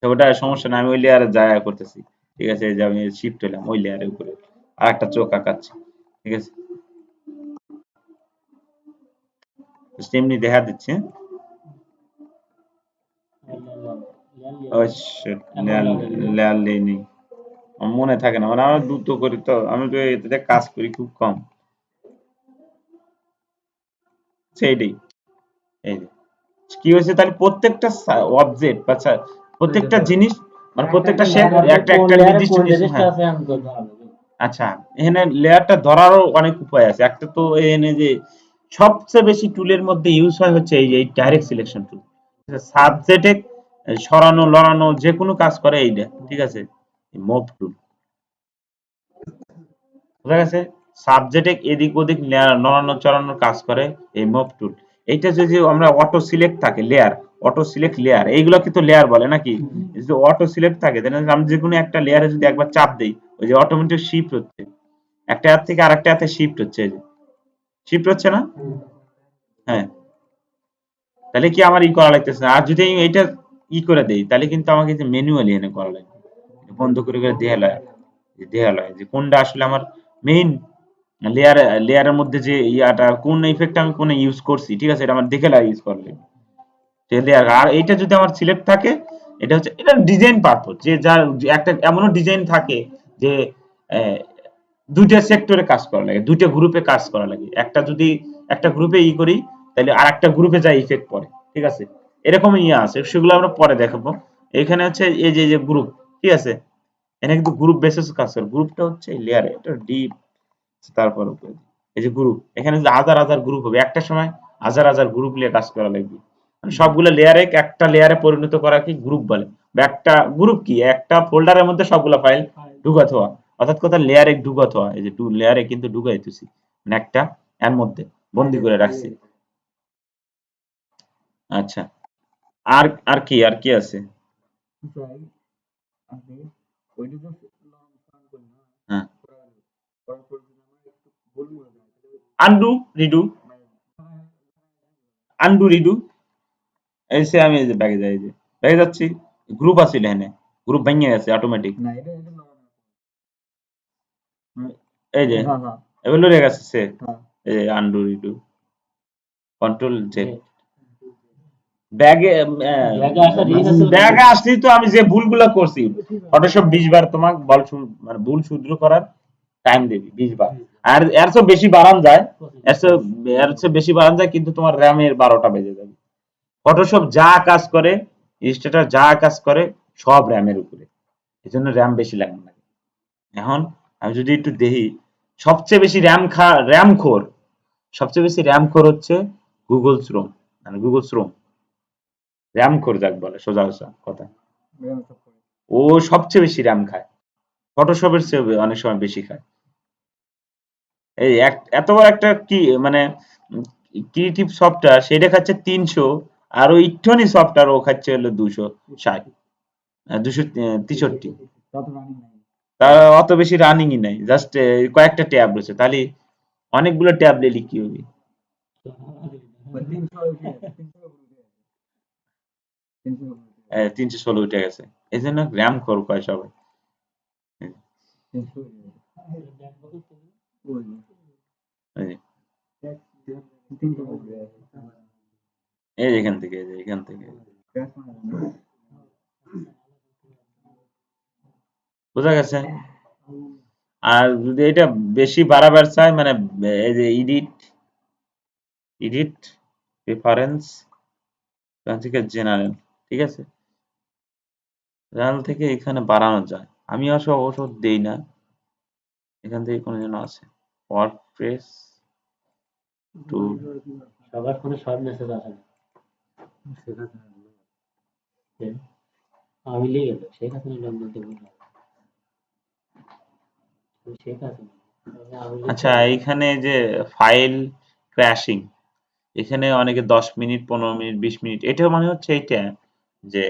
ওটা সমস্যা না, আমি ওই লেয়ারে যায় করতেছি, ঠিক আছে, এই যে আমি শিফট হলাম ওই লেয়ারের উপরে আর একটা চোখ আঁকাচ্ছি, ঠিক আছে, জাস্ট এমনি দেখা দিচ্ছে। ও শিট, লেয়ার লেয়ার নেই, আমার মনে থাকে না, মানে আমরা দ্রুত করি তো, আমি তো এটাতে কাজ করি খুব কম, সেইটাই। এই যে কি হয়েছে তাহলে, প্রত্যেকটা অবজেক্ট বা প্রত্যেকটা জিনিস, মানে প্রত্যেকটা শেপ একটা একটা নির্দিষ্ট জিনিস, হ্যাঁ। আচ্ছা, এখানে লেয়ারটা ধরারও অনেক উপায় আছে। একটা তো এখানে যে সবচেয়ে বেশি টুলের মধ্যে ইউজ হয় হচ্ছে এই ডাইরেক্ট সিলেকশন টুল, সাবজেক্টে সরানো লড়ানো যে কোনো কাজ করে এইটা, ঠিক আছে, মুভ টুল, বুঝা গেছে, সাবজেক্টে এদিক ওদিক নড়ানো চড়ানোর কাজ করে এই মুভ টুল। এইটা যদি আমরা অটো সিলেক্ট থাকে লেয়ার, অটো সিলেক্ট লেয়ার, এইগুলো কিন্তু লেয়ার বলে নাকি, যদি অটো সিলেক্ট থাকে তাহলে আমি যে কোনো একটা লেয়ারে যদি একবার চাপ দেই, ওই যে অটোমেটিক শিফট হচ্ছে, একটা হাত থেকে আরেকটা হাতে শিফট হচ্ছে, এই যে শিফট হচ্ছে না, হ্যাঁ, তাহলে কি আমার ই করা লাগতেছে না। আর যদি আমি এইটা ই করে দেই তাহলে কিন্তু আমাকে যে ম্যানুয়ালি এনে করা লাগবে, বন্ধ করে করে দেয়া লয় যে কোনটা আসলে আমার মেইন লেয়ার, লেয়ারের মধ্যে যে ইয়াটা কোন ইফেক্ট আমি কোন ইউজ করছি, ঠিক আছে, এটা আমার দেখে ইউজ করলে লেয়ার। আর এইটা যদি আমার সিলেক্ট থাকে, এটা হচ্ছে এটা ডিজাইন পারপোজ, যে যার একটা এমনও ডিজাইন থাকে যে আহ, দুইটা সেক্টরে কাজ করা লাগে, দুইটা গ্রুপে কাজ করা লাগে, একটা যদি একটা গ্রুপে ই করি তাহলে আর একটা গ্রুপে যা ইফেক্ট পড়ে, ঠিক আছে, এরকম ইয়ে আছে, সেগুলো আমরা পরে দেখাবো। এখানে হচ্ছে এই যে গ্রুপ, ঠিক আছে, এখানে কিন্তু গ্রুপ বেসিস কাজ করে, গ্রুপটা হচ্ছে লেয়ারে, এটা ডিপ, তারপর উপরে এই যে গ্রুপ, এখানে যে হাজার হাজার গ্রুপ হবে একটা সময়, হাজার হাজার গ্রুপ নিয়ে কাজ করা লাগবে, মানে সবগুলো লেয়ারে একটা লেয়ারে পরিণত করা কি গ্রুপ বলে। বা একটা গ্রুপ কি, একটা ফোল্ডারের মধ্যে সবগুলো ফাইল ঢুকাত হওয়া, অর্থাৎ কথা লেয়ারে ঢুকাত হওয়া, এই যে লেয়ারে কিন্তু ঢুকাইতেছি, মানে একটা এর মধ্যে বন্দি করে রাখছি। আচ্ছা, আর আর কি আছে, হ্যাঁ, আন্ডু রিডু, আন্ডু রিডু, এই সে আমি এই যে ব্যাগে যাই, এই যে ব্যাগে যাচ্ছি, গ্রুপ আছিল এখানে, গ্রুপ ভেঙে গেছে অটোমেটিক, এই যে এবার লড়ে গেছে সে, এই যে আন্ডু রিডু, কন্ট্রোল জেড। ব্যাগে ব্যাগে আসলেই তো আমি যে ভুলগুলো করছি, ফটোশপ 20 বার তোমাকে মানে ভুল শুধরে করার টাইম দেবে 20 বার। আর এর চেয়ে বেশি বাড়ান যায়, এর চেয়ে বেশি বাড়ান যায়, কিন্তু তোমার র্যামের 12টা বেজে যাবে। ফটোশপ যা কাজ করে, ইলাস্ট্রেটর যা কাজ করে, সব র্যামের উপরে, এই জন্য র্যাম বেশি লাগে না। এখন আমি যদি একটু দেখি, সবচেয়ে বেশি র্যাম খোর, সবচেয়ে বেশি র্যাম খোর হচ্ছে গুগল ক্রোম, মানে গুগল ক্রোম র্যাম খোর যাক বলে, সোজা সোজা কথা, ও সবচেয়ে বেশি র্যাম খায়, ফটোশপের চেয়ে অনেক সময় বেশি খায়। এই এত বড় একটা কি মানে ক্রিয়েটিভ সফটওয়্যার, সেটা খাচ্ছে 300, আর ওই ইট্টনি সফটওয়্যার ও খাচ্ছে হলো 260, 263, তার অত বেশি রানিংই নাই, জাস্ট কয়েকটা ট্যাব রয়েছে, তাহলে অনেকগুলো ট্যাব নিলে কি হবে। 316 উঠে গেছে, এই জন্য র্যাম খোর কয় সবাই। এই এই এখান থেকে, এই যে এখান থেকে বোঝা গেছে। আর যদি এটা বেশি বাড়াবার চাই, মানে এই যে এডিট প্রেফারেন্স এখান থেকে জেনারেল, ঠিক আছে, জেনারেল থেকে এখানে বাড়ানো যায়। আমি অবশ্য দেই না, এখান থেকে কোনো যেন আছে ওয়ার্ডপ্রেস টু সবার ফোনে শর্ট মেসেজ আসে না। আমি লিখে গেল শেখ হাসিনা লন্ডন থেকে শেখ হাসিনা। আচ্ছা, এইখানে যে ফাইল ক্র্যাশিং, এখানে অনেকে 10 মিনিট 15 মিনিট 20 মিনিট, এটা মানে হচ্ছে এইটা যে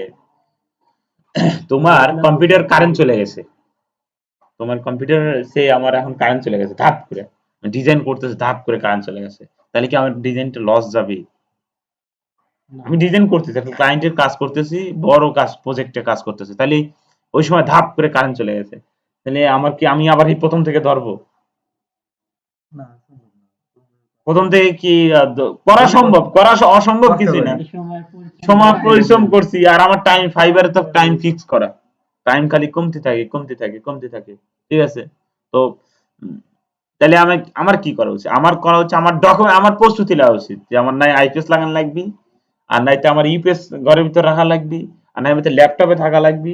তোমার কম্পিউটার কারেন্ট চলে গেছে, তোমার কম্পিউটার সে আমার এখন কারেন্ট চলে গেছে ধাপ করে, ডিজাইন করতেছে ধাপ করে কারেন্ট চলে গেছে, তাহলে কি আমার ডিজাইনটা লস যাবে? আমি ডিজাইন করতেছি, একটা ক্লায়েন্টের কাজ করতেছি, বড় কাজ, প্রজেক্টের কাজ করতেছি, তাহলে ওই সময় ধাপ করে কারেন্ট চলে গেছে, তাহলে আমার কি, আমি আবার এই প্রথম থেকে ধরবো? প্রথম থেকে কি করা সম্ভব? করা অসম্ভব কিছু না। সময় পরিশ্রম করছি, আর আমার টাইম ফাইবারে তো টাইম ফিক্স করা, টাইম খালি কমতে থাকে কমতে থাকে কমতে থাকে, ঠিক আছে। তো তাহলে আমি, আমার কি করা উচিত? আমার করা হচ্ছে আমার ডকুমেন্ট, আমার প্রস্তুতি নেওয়া উচিত যে আমার নাই আইপিএস লাগানো লাগবে, আর নাইতে আমার ইউপিএস ঘরের ভিতর রাখা লাগবে, আর নাই ল্যাপটপে থাকা লাগবে।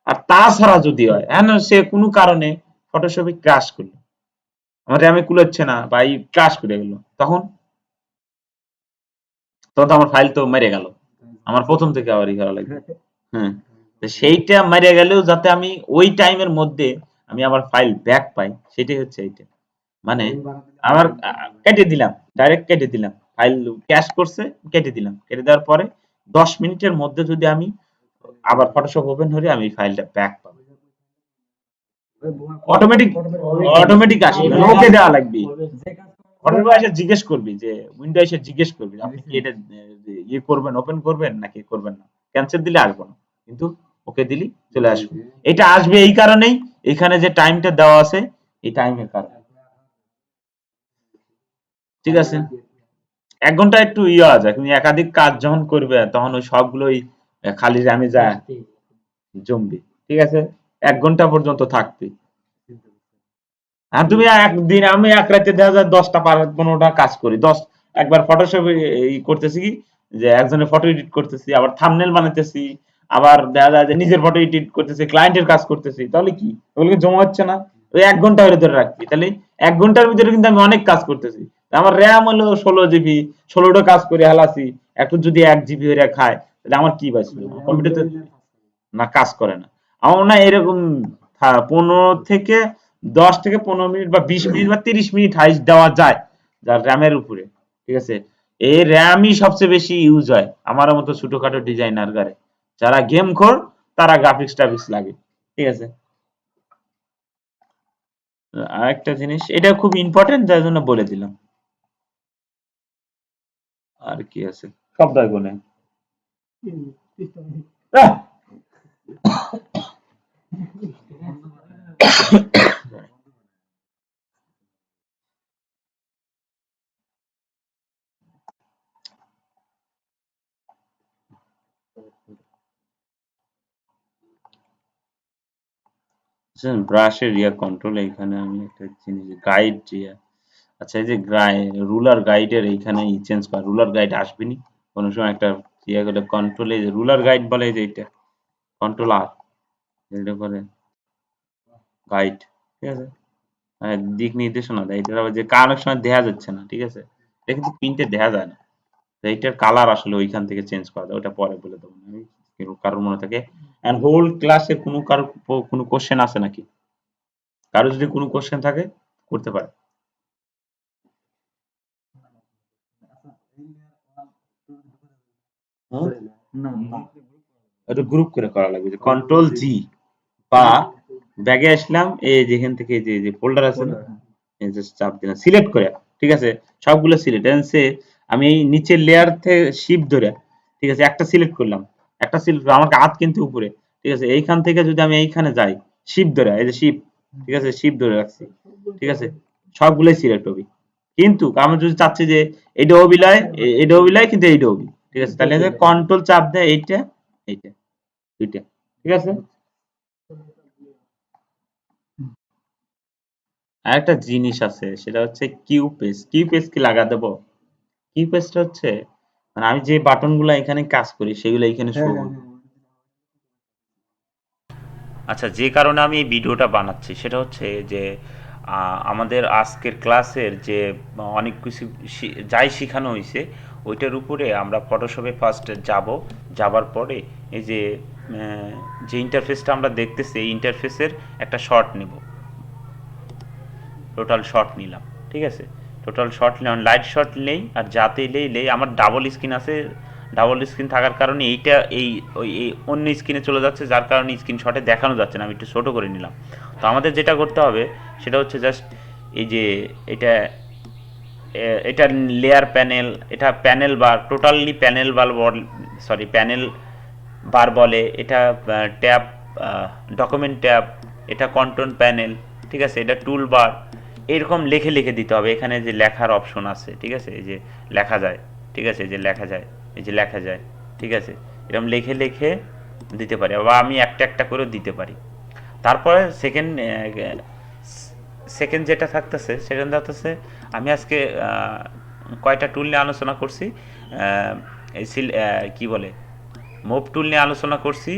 আর তাছাড়া যদি হয় হ্যাঁ সে কোনো কারণে ফটোশপে ক্র্যাশ করলো, আমার র্যামে কুলাচ্ছে না বা এই ক্র্যাশ করে গেল, তখন তখন তো আমার ফাইল তো মেরে গেল, আমার প্রথম থেকে আবার ই করা লাগবে। হ্যাঁ, তো সেইটা মেরে গেলেও যাতে আমি ওই টাইমের মধ্যে আমি আবার ফাইল ব্যাক পাই, সেটাই হচ্ছে এইটা। মানে আমার কেটে দিলাম, ডাইরেক্ট কেটে দিলাম, ফাইল ক্যাশ করছে, কেটে দিলাম, কেটে দেওয়ার পরে 10 মিনিটের মধ্যে যদি আমি আবার ফটোশপ ওপেন করি, আমি ফাইলটা ব্যাক পাবো। অটোমেটিক, অটোমেটিক আসবে, ওকে দেওয়া লাগবে। ফটোশপে এসে জিজ্ঞেস করবি, যে উইন্ডো এসে জিজ্ঞেস করবি আপনি কি এটা ইয়ে করবেন, ওপেন করবেন নাকি করবেন না। ক্যান্সেল দিলে আসবো না, কিন্তু ওকে দিলি চলে আসবে। এটা আসবে এই কারণেই, এখানে যে টাইমটা দেওয়া আছে এই টাইমের কারণে, ঠিক আছে। 1 ঘন্টা একটু ইয়ে হওয়া যায়, তুমি একাধিক কাজ যখন করবে তখন ওই সবগুলোই খালি র্যামে যায় জমবে, ঠিক আছে। 1 ঘন্টা পর্যন্ত থাকবে। আর তুমি একদিন, আমি এক রাতে দেখা যায় 10টা 15টা কাজ করি, একবার ফটোশপে করতেছি কি, যে একজনের ফটো এডিট করতেছি, আবার থাম্বনেল বানাইতেছি, আবার দেখা যায় যে নিজের ফটো এডিট করতেছি, ক্লায়েন্টের কাজ করতেছি, তাহলে কি ওগুলো জমা হচ্ছে না? ওই 1 ঘন্টা ধরে রাখবি, তাহলে 1 ঘন্টার ভিতরে কিন্তু আমি অনেক কাজ করতেছি। আমার র্যাম হলো 16 জিবি, 16টা কাজ করে হালাছি, একটু যদি 1 জিবি হয়ে খায়, তাহলে আমার কি বাঁচলো? কম্পিউটার না কাজ করে না। আমার মনে হয় এরকম 10 থেকে 15 মিনিট বা 20 মিনিট বা 30 মিনিট হাইস্ট দেওয়া যায়, যার র্যামের উপরে, ঠিক আছে। এই র্যামই সবচেয়ে বেশি ইউজ হয় আমার মতো ছোটখাটো ডিজাইনার গারে, যারা গেম খোর, তারা গ্রাফিক্স টাফিক্স লাগে, ঠিক আছে। আরেকটা জিনিস, এটা খুব ইম্পর্টেন্ট, যার জন্য বলে দিলাম। আর কি আছে, শব্দ গুনে ব্রাশের কন্ট্রোল, এইখানে আমি একটা জিনিস গাইড আচ্ছা, এই যে রুলার গাইডের এইখানে চেঞ্জ করা, রুলার গাইড আসবে নি কোনো সময় একটা করে কন্ট্রোলে, রুলার গাইড বলে, যে এটা কন্ট্রোল আর, এটা করে গাইড, ঠিক আছে। দিক নির্দেশনা দেয়, এটা আবার যে অনেক সময় দেখা যাচ্ছে না, ঠিক আছে, এটা কিন্তু প্রিন্টে দেখা যায় না, তো এইটার কালার আসলে ওইখান থেকে চেঞ্জ করা যায়, ওটা পরে বলে দেবো আমি, কারোর মনে থাকে। এন্ড হোল ক্লাসে কোনো কোশ্চেন আছে নাকি? কারো যদি কোনো কোশ্চেন থাকে করতে পারে। এটা গ্রুপ করে করা লাগবে, যে কন্ট্রোল জি, বা ব্যাগে আসলাম, এই যেখান থেকে যে ফোল্ডার আছে না, এই যে চাপ দিলাম সিলেক্ট করে, ঠিক আছে, সবগুলো সিলেক্ট, আমি এই নিচের লেয়ার থেকে শিফট ধরে, ঠিক আছে, একটা সিলেক্ট করলাম, একটা সিলেক্ট আমার হাত কিন্তু উপরে, ঠিক আছে। এইখান থেকে যদি আমি এইখানে যাই, শিপ ধরে, এই যে শিপ, ঠিক আছে, শিপ ধরে রাখছি, ঠিক আছে, সবগুলোই সিলেক্ট হবে। কিন্তু আমি যদি চাচ্ছি যে এইটা অবিলয়, এইটা অবিলয় কিন্তু এইটা অবি, ঠিক আছে, তাহলে কন্ট্রোল চাপ দেয় এইটা, এইটা, দুইটা, ঠিক আছে। আর একটা জিনিস আছে, সেটা হচ্ছে কিউ পেজ। কিউ পেজ কি লাগা দেবো? কিউ পেজটা হচ্ছে মানে আমি যে বাটন গুলা এখানে কাজ করি সেগুলো এখানে শো করবে। আচ্ছা, যে কারণে আমি এই ভিডিওটা বানাচ্ছি সেটা হচ্ছে যে আমাদের আজকের ক্লাসের যে অনেক কিছু যাই শেখানো হয়েছে ওইটার উপরে আমরা ফটোশপে ফার্স্ট যাব, যাবার পরে এই যে যে ইন্টারফেসটা আমরা দেখতেছি এই ইন্টারফেসের একটা শর্ট নেব, টোটাল শর্ট নিলাম, ঠিক আছে। টোটাল শর্ট নিলাম, লাইট শর্ট নেই, আর যাতে নেই আমার ডাবল স্ক্রিন আছে, ডাবল স্ক্রিন থাকার কারণে এইটা এই অন্য স্ক্রিনে চলে যাচ্ছে, যার কারণে স্ক্রিনশটে দেখানো যাচ্ছে না। আমি একটু ছোটো করে নিলাম। তো আমাদের যেটা করতে হবে সেটা হচ্ছে জাস্ট এই যে এটা এটা লেয়ার প্যানেল, এটা প্যানেল বার, টোটালি প্যানেল বার, সরি প্যানেল বার বলে, এটা ট্যাব, ডকুমেন্ট ট্যাব, এটা কন্ট্রোল প্যানেল, ঠিক আছে, এটা টুল বার, এরকম লিখে লিখে দিতে হবে। এখানে যে লেখার অপশন আছে, ঠিক আছে, এই যে লেখা যায়, ঠিক আছে, এই যে লেখা যায়, এই যে লেখা যায়, ঠিক আছে, এরকম লিখে লিখে দিতে পারি, বা আমি একটা একটা করে দিতে পারি। তারপরে সেকেন্ড সেকেন্ড যেটা থাকতেছে সেকেন্ড থাকতেছে আমি আজকে কয়টা টুল নিয়ে আলোচনা করছি, এই কি বলে মুভ টুল নিয়ে আলোচনা করছি,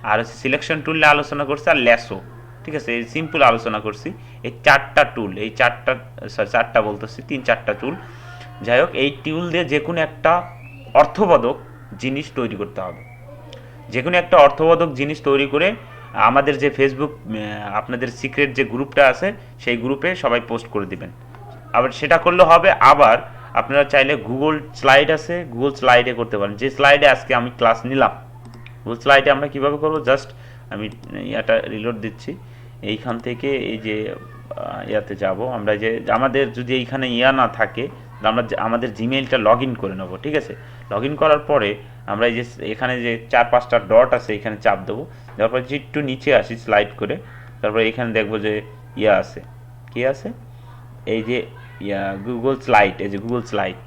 আর সিলেকশন টুল নিয়ে আলোচনা করছি, আর ল্যাসো, ঠিক আছে, এই সিম্পল আলোচনা করছি। এই চারটা টুল, এই চারটা, সরি চারটা বলতেছি, তিন চারটা টুল, যাই হোক, এই টুল দিয়ে যে কোনো একটা অর্থবোধক জিনিস তৈরি করতে হবে। যে কোনো একটা অর্থবোধক জিনিস তৈরি করে আমাদের যে ফেসবুক আপনাদের সিক্রেট যে গ্রুপটা আছে সেই গ্রুপে সবাই পোস্ট করে দিবেন। আবার সেটা করলে হবে। আবার আপনারা চাইলে গুগল স্লাইড আছে, গুগল স্লাইডে করতে পারেন, যে স্লাইডে আজকে আমি ক্লাস নিলাম। গুগল স্লাইডে আমরা কীভাবে করবো, জাস্ট আমি ইয়াটা রিলোড দিচ্ছি, এইখান থেকে এই যে ইয়াতে যাব আমরা, যে আমাদের যদি এইখানে ইয়া না থাকে আমরা আমাদের জিমেইলটা লগ ইন করে নেবো, ঠিক আছে। লগ ইন করার পরে আমরা এই যে এখানে যে 4-5টা ডট আছে এখানে চাপ দেবো, দেওয়ার পরে যে একটু নিচে আসি স্লাইড করে, তারপরে এখানে দেখবো যে ইয়া আছে, কি আছে, এই যে ইয়া গুগল স্লাইড, এই যে গুগল স্লাইড।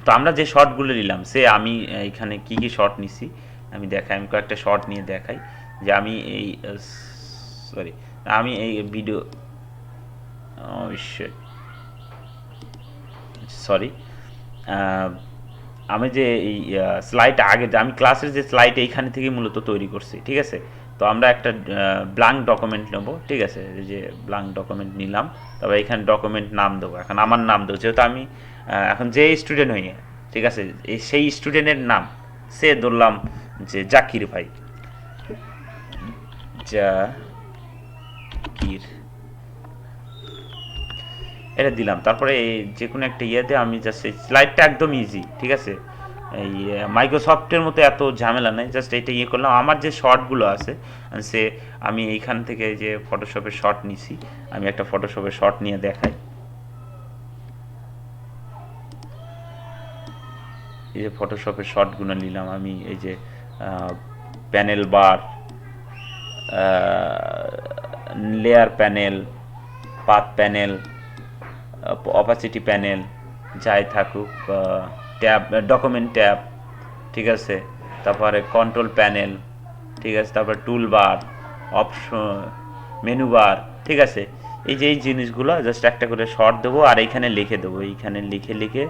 তো আমরা যে শর্টগুলো নিলাম, সে আমি এখানে কি কি শর্ট নিছি আমি দেখাই, আমি কয়েকটা শর্ট নিয়ে দেখাই যে আমি এই সরি আমি এই ভিডিও সরি আমি যে এই স্লাইড আগে আমি ক্লাসের যে স্লাইড এইখানে থেকে মূলত তৈরি করছি, ঠিক আছে। তো আমরা একটা ব্ল্যাঙ্ক ডকুমেন্ট নেবো, ঠিক আছে, এই যে ব্ল্যাঙ্ক ডকুমেন্ট নিলাম, তবে এখানে ডকুমেন্ট নাম দেবো, এখন আমার নাম দেবো, যেহেতু আমি এখন যে স্টুডেন্ট হই, ঠিক আছে, সেই স্টুডেন্টের নাম সে ধরলাম যে জাকির ভাই, জাকির, এটা দিলাম। তারপরে যে কোনো একটা ইয়েতে আমি জাস্ট এই স্লাইডটা একদম ইজি, ঠিক আছে, এই মাইক্রোসফটের মতো এত ঝামেলা নেই, জাস্ট এটা ইয়ে করলাম। আমার যে শর্টগুলো আছে সে আমি এইখান থেকে যে ফটোশপের শর্ট নিছি, আমি একটা ফটোশপের শর্ট নিয়ে দেখাই। এই যে ফটোশপের শর্টগুলো নিলাম আমি, এই যে panel bar, layer panel, path panel, opacity panel, যাই থাকুক, ট্যাব, ডকুমেন্ট ট্যাব, ঠিক আছে, তারপরে কন্ট্রোল প্যানেল, ঠিক আছে, তারপরে টুল বার, অপশন, মেনু বার, ঠিক আছে। এই যে এই জিনিসগুলো জাস্ট একটা করে শর্ট দেবো, আর এইখানে লিখে দেবো, এইখানে লিখে লিখে,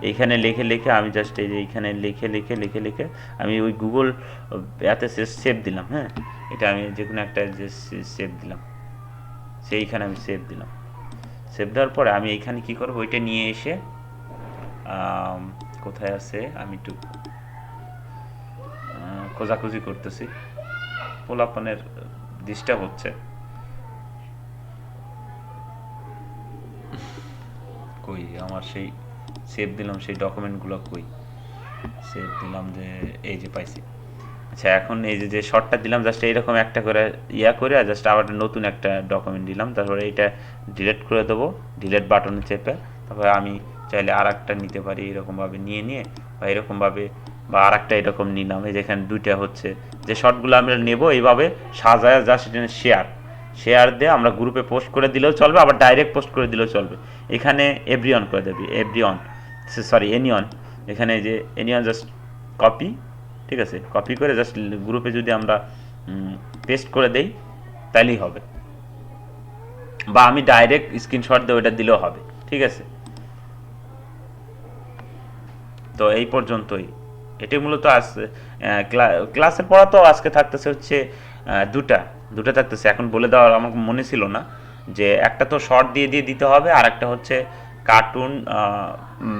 এইখানে লিখে লিখে আমি জাস্ট এই যে এইখানে লিখে লিখে লিখে লিখে আমি ওই গুগল এতে সেভ দিলাম। হ্যাঁ, এটা আমি যে কোনো একটা যে সেভ দিলাম, সেইখানে আমি সেভ দিলাম। সেভ দেওয়ার পরে আমি এইখানে কি করবো, ওইটা নিয়ে এসে কোথায় আছে আমি একটু খোঁজাখুঁজি করতেছি, পোলাপনের ডিস্টার্ব হচ্ছে, কই আমার সেই সেভ দিলাম সেই ডকুমেন্টগুলো, কই সেভ দিলাম, যে এই যে পাইছি। আচ্ছা, এখন এই যে শর্টটা দিলাম জাস্ট এইরকম একটা করে ইয়া করে, আর জাস্ট আবার নতুন একটা ডকুমেন্ট দিলাম, তারপরে এইটা ডিলিট করে দেবো, ডিলিট বাটনে চেপে। তারপরে আমি চাইলে আর একটা নিতে পারি, এরকমভাবে নিয়ে বা এরকমভাবে বা আর একটা এরকম নিলাম, এই যেখানে দুইটা হচ্ছে, যে শর্টগুলো আমরা নেব এইভাবে সাজায় জাস্ট শেয়ার দিয়ে আমরা গ্রুপে পোস্ট করে দিলেও চলবে, আবার ডাইরেক্ট পোস্ট করে দিলেও চলবে। এখানে এভরিওয়ান করে দেবে, এভরিওয়ান, সরি এনিওয়ান, এখানে যে এনিওয়ান জাস্ট কপি, ঠিক আছে, কপি করে জাস্ট গ্রুপে যদি আমরা পেস্ট করে দেই তাইলেই হবে, বা আমি ডাইরেক্ট স্ক্রিনশট দিয়ে ওইটা দিলেও হবে, ঠিক আছে। তো এই পর্যন্তই, এটি মূলত আজকে ক্লাসের পড়া তো আজকে থাকতেছে হচ্ছে দুটা দুটা থাকতেছে। এখন বলে দেওয়ার আমার মনে ছিল না যে একটা তো শর্ট দিয়ে দিয়ে দিতে হবে, আর একটা হচ্ছে কার্টুন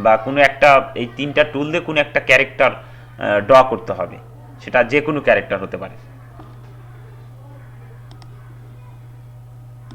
বা কোনো একটা, এই তিনটা টুল দিয়ে কোনো একটা ক্যারেক্টার ড্র করতে হবে, সেটা যে কোনো ক্যারেক্টার হতে পারে।